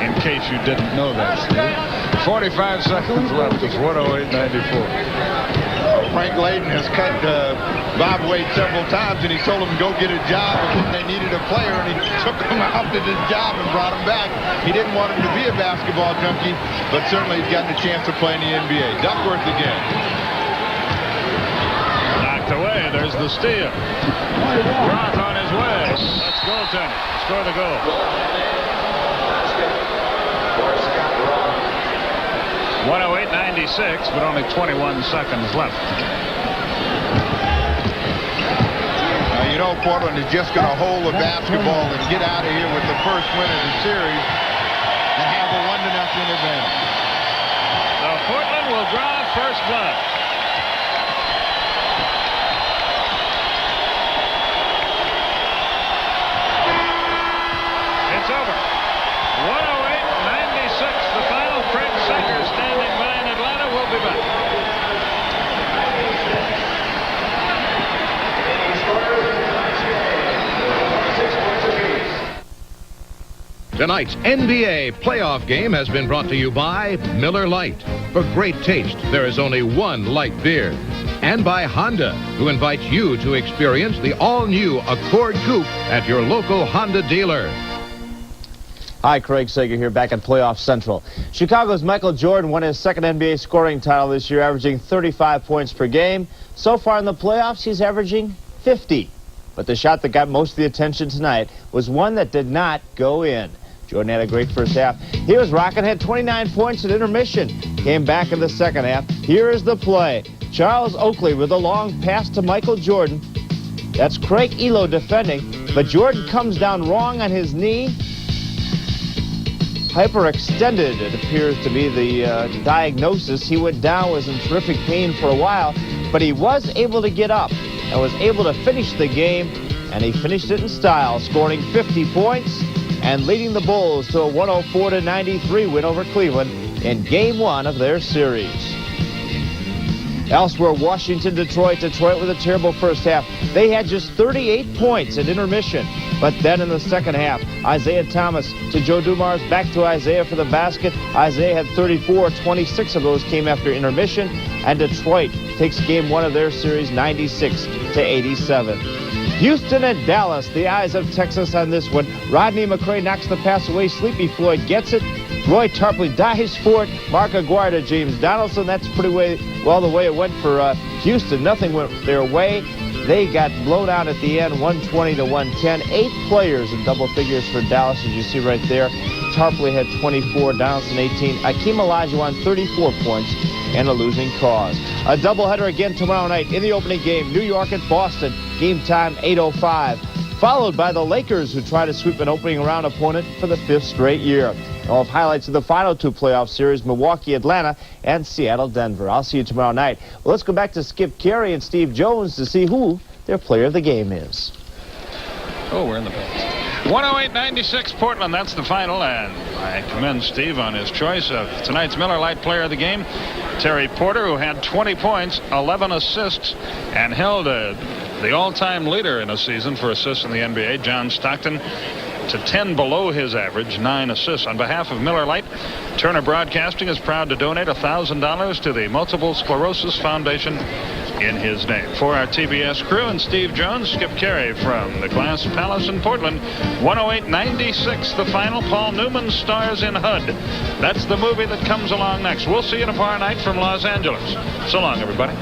In case you didn't know that, Steve. 45 seconds left. It's 108-94. Frank Layden has cut Bob Wade several times, and he told him to go get a job, and then they needed a player, and he took him out to his job and brought him back. He didn't want him to be a basketball junkie, but certainly he's gotten a chance to play in the NBA. Duckworth again. Knocked away. There's the steal. Roth on his way. That's goaltending. score the goal. 108-96, but only 21 seconds left. You know, Portland is just going to hold the basketball and get out of here with the first win of the series and have a 1-0 advantage. So Portland will draw first blood. It's over. 108-96, the final. Craig Sager standing by in Atlanta. We'll be back. Tonight's NBA playoff game has been brought to you by Miller Lite. For great taste, there is only one light beer. And by Honda, who invites you to experience the all-new Accord Coupe at your local Honda dealer. Hi, Craig Sager here back at Playoff Central. Chicago's Michael Jordan won his second NBA scoring title this year, averaging 35 points per game. So far in the playoffs, he's averaging 50. But the shot that got most of the attention tonight was one that did not go in. Jordan had a great first half. He was rocking, had 29 points at intermission. Came back in the second half. Here is the play. Charles Oakley with a long pass to Michael Jordan. That's Craig Elo defending, but Jordan comes down wrong on his knee. Hyperextended, it appears to be the diagnosis. He went down, was in terrific pain for a while, but he was able to get up and was able to finish the game, and he finished it in style, scoring 50 points and leading the Bulls to a 104-93 win over Cleveland in Game 1 of their series. Elsewhere, Washington, Detroit with a terrible first half. They had just 38 points at intermission. But then in the second half, Isaiah Thomas to Joe Dumars, back to Isaiah for the basket. Isaiah had 34, 26 of those came after intermission. And Detroit takes Game 1 of their series 96-87. Houston and Dallas, the eyes of Texas on this one. Rodney McCray knocks the pass away. Sleepy Floyd gets it. Roy Tarpley dives for it. Mark Aguirre to James Donaldson. That's pretty well the way it went for Houston. Nothing went their way. They got blown out at the end, 120-110. 8 players in double figures for Dallas, as you see right there. Tarpley had 24, Donaldson 18. Akeem Olajuwon 34 points and a losing cause. A doubleheader again tomorrow night in the opening game. New York at Boston. Game time 8:05. Followed by the Lakers, who try to sweep an opening round opponent for the 5th straight year. All of highlights of the final 2 playoff series, Milwaukee, Atlanta, and Seattle, Denver. I'll see you tomorrow night. Well, let's go back to Skip Carey and Steve Jones to see who their player of the game is. Oh, we're in the paint. 108-96 Portland, that's the final, and I commend Steve on his choice of tonight's Miller Lite player of the game. Terry Porter, who had 20 points, 11 assists, and held the all-time leader in a season for assists in the NBA, John Stockton, to 10 below his average, 9 assists. On behalf of Miller Lite, Turner Broadcasting is proud to donate $1,000 to the Multiple Sclerosis Foundation in his name. For our TBS crew and Steve Jones, Skip Carey from the Glass Palace in Portland. 108-96, the final. Paul Newman stars in HUD. That's the movie that comes along next. We'll see you tomorrow night from Los Angeles. So long, everybody.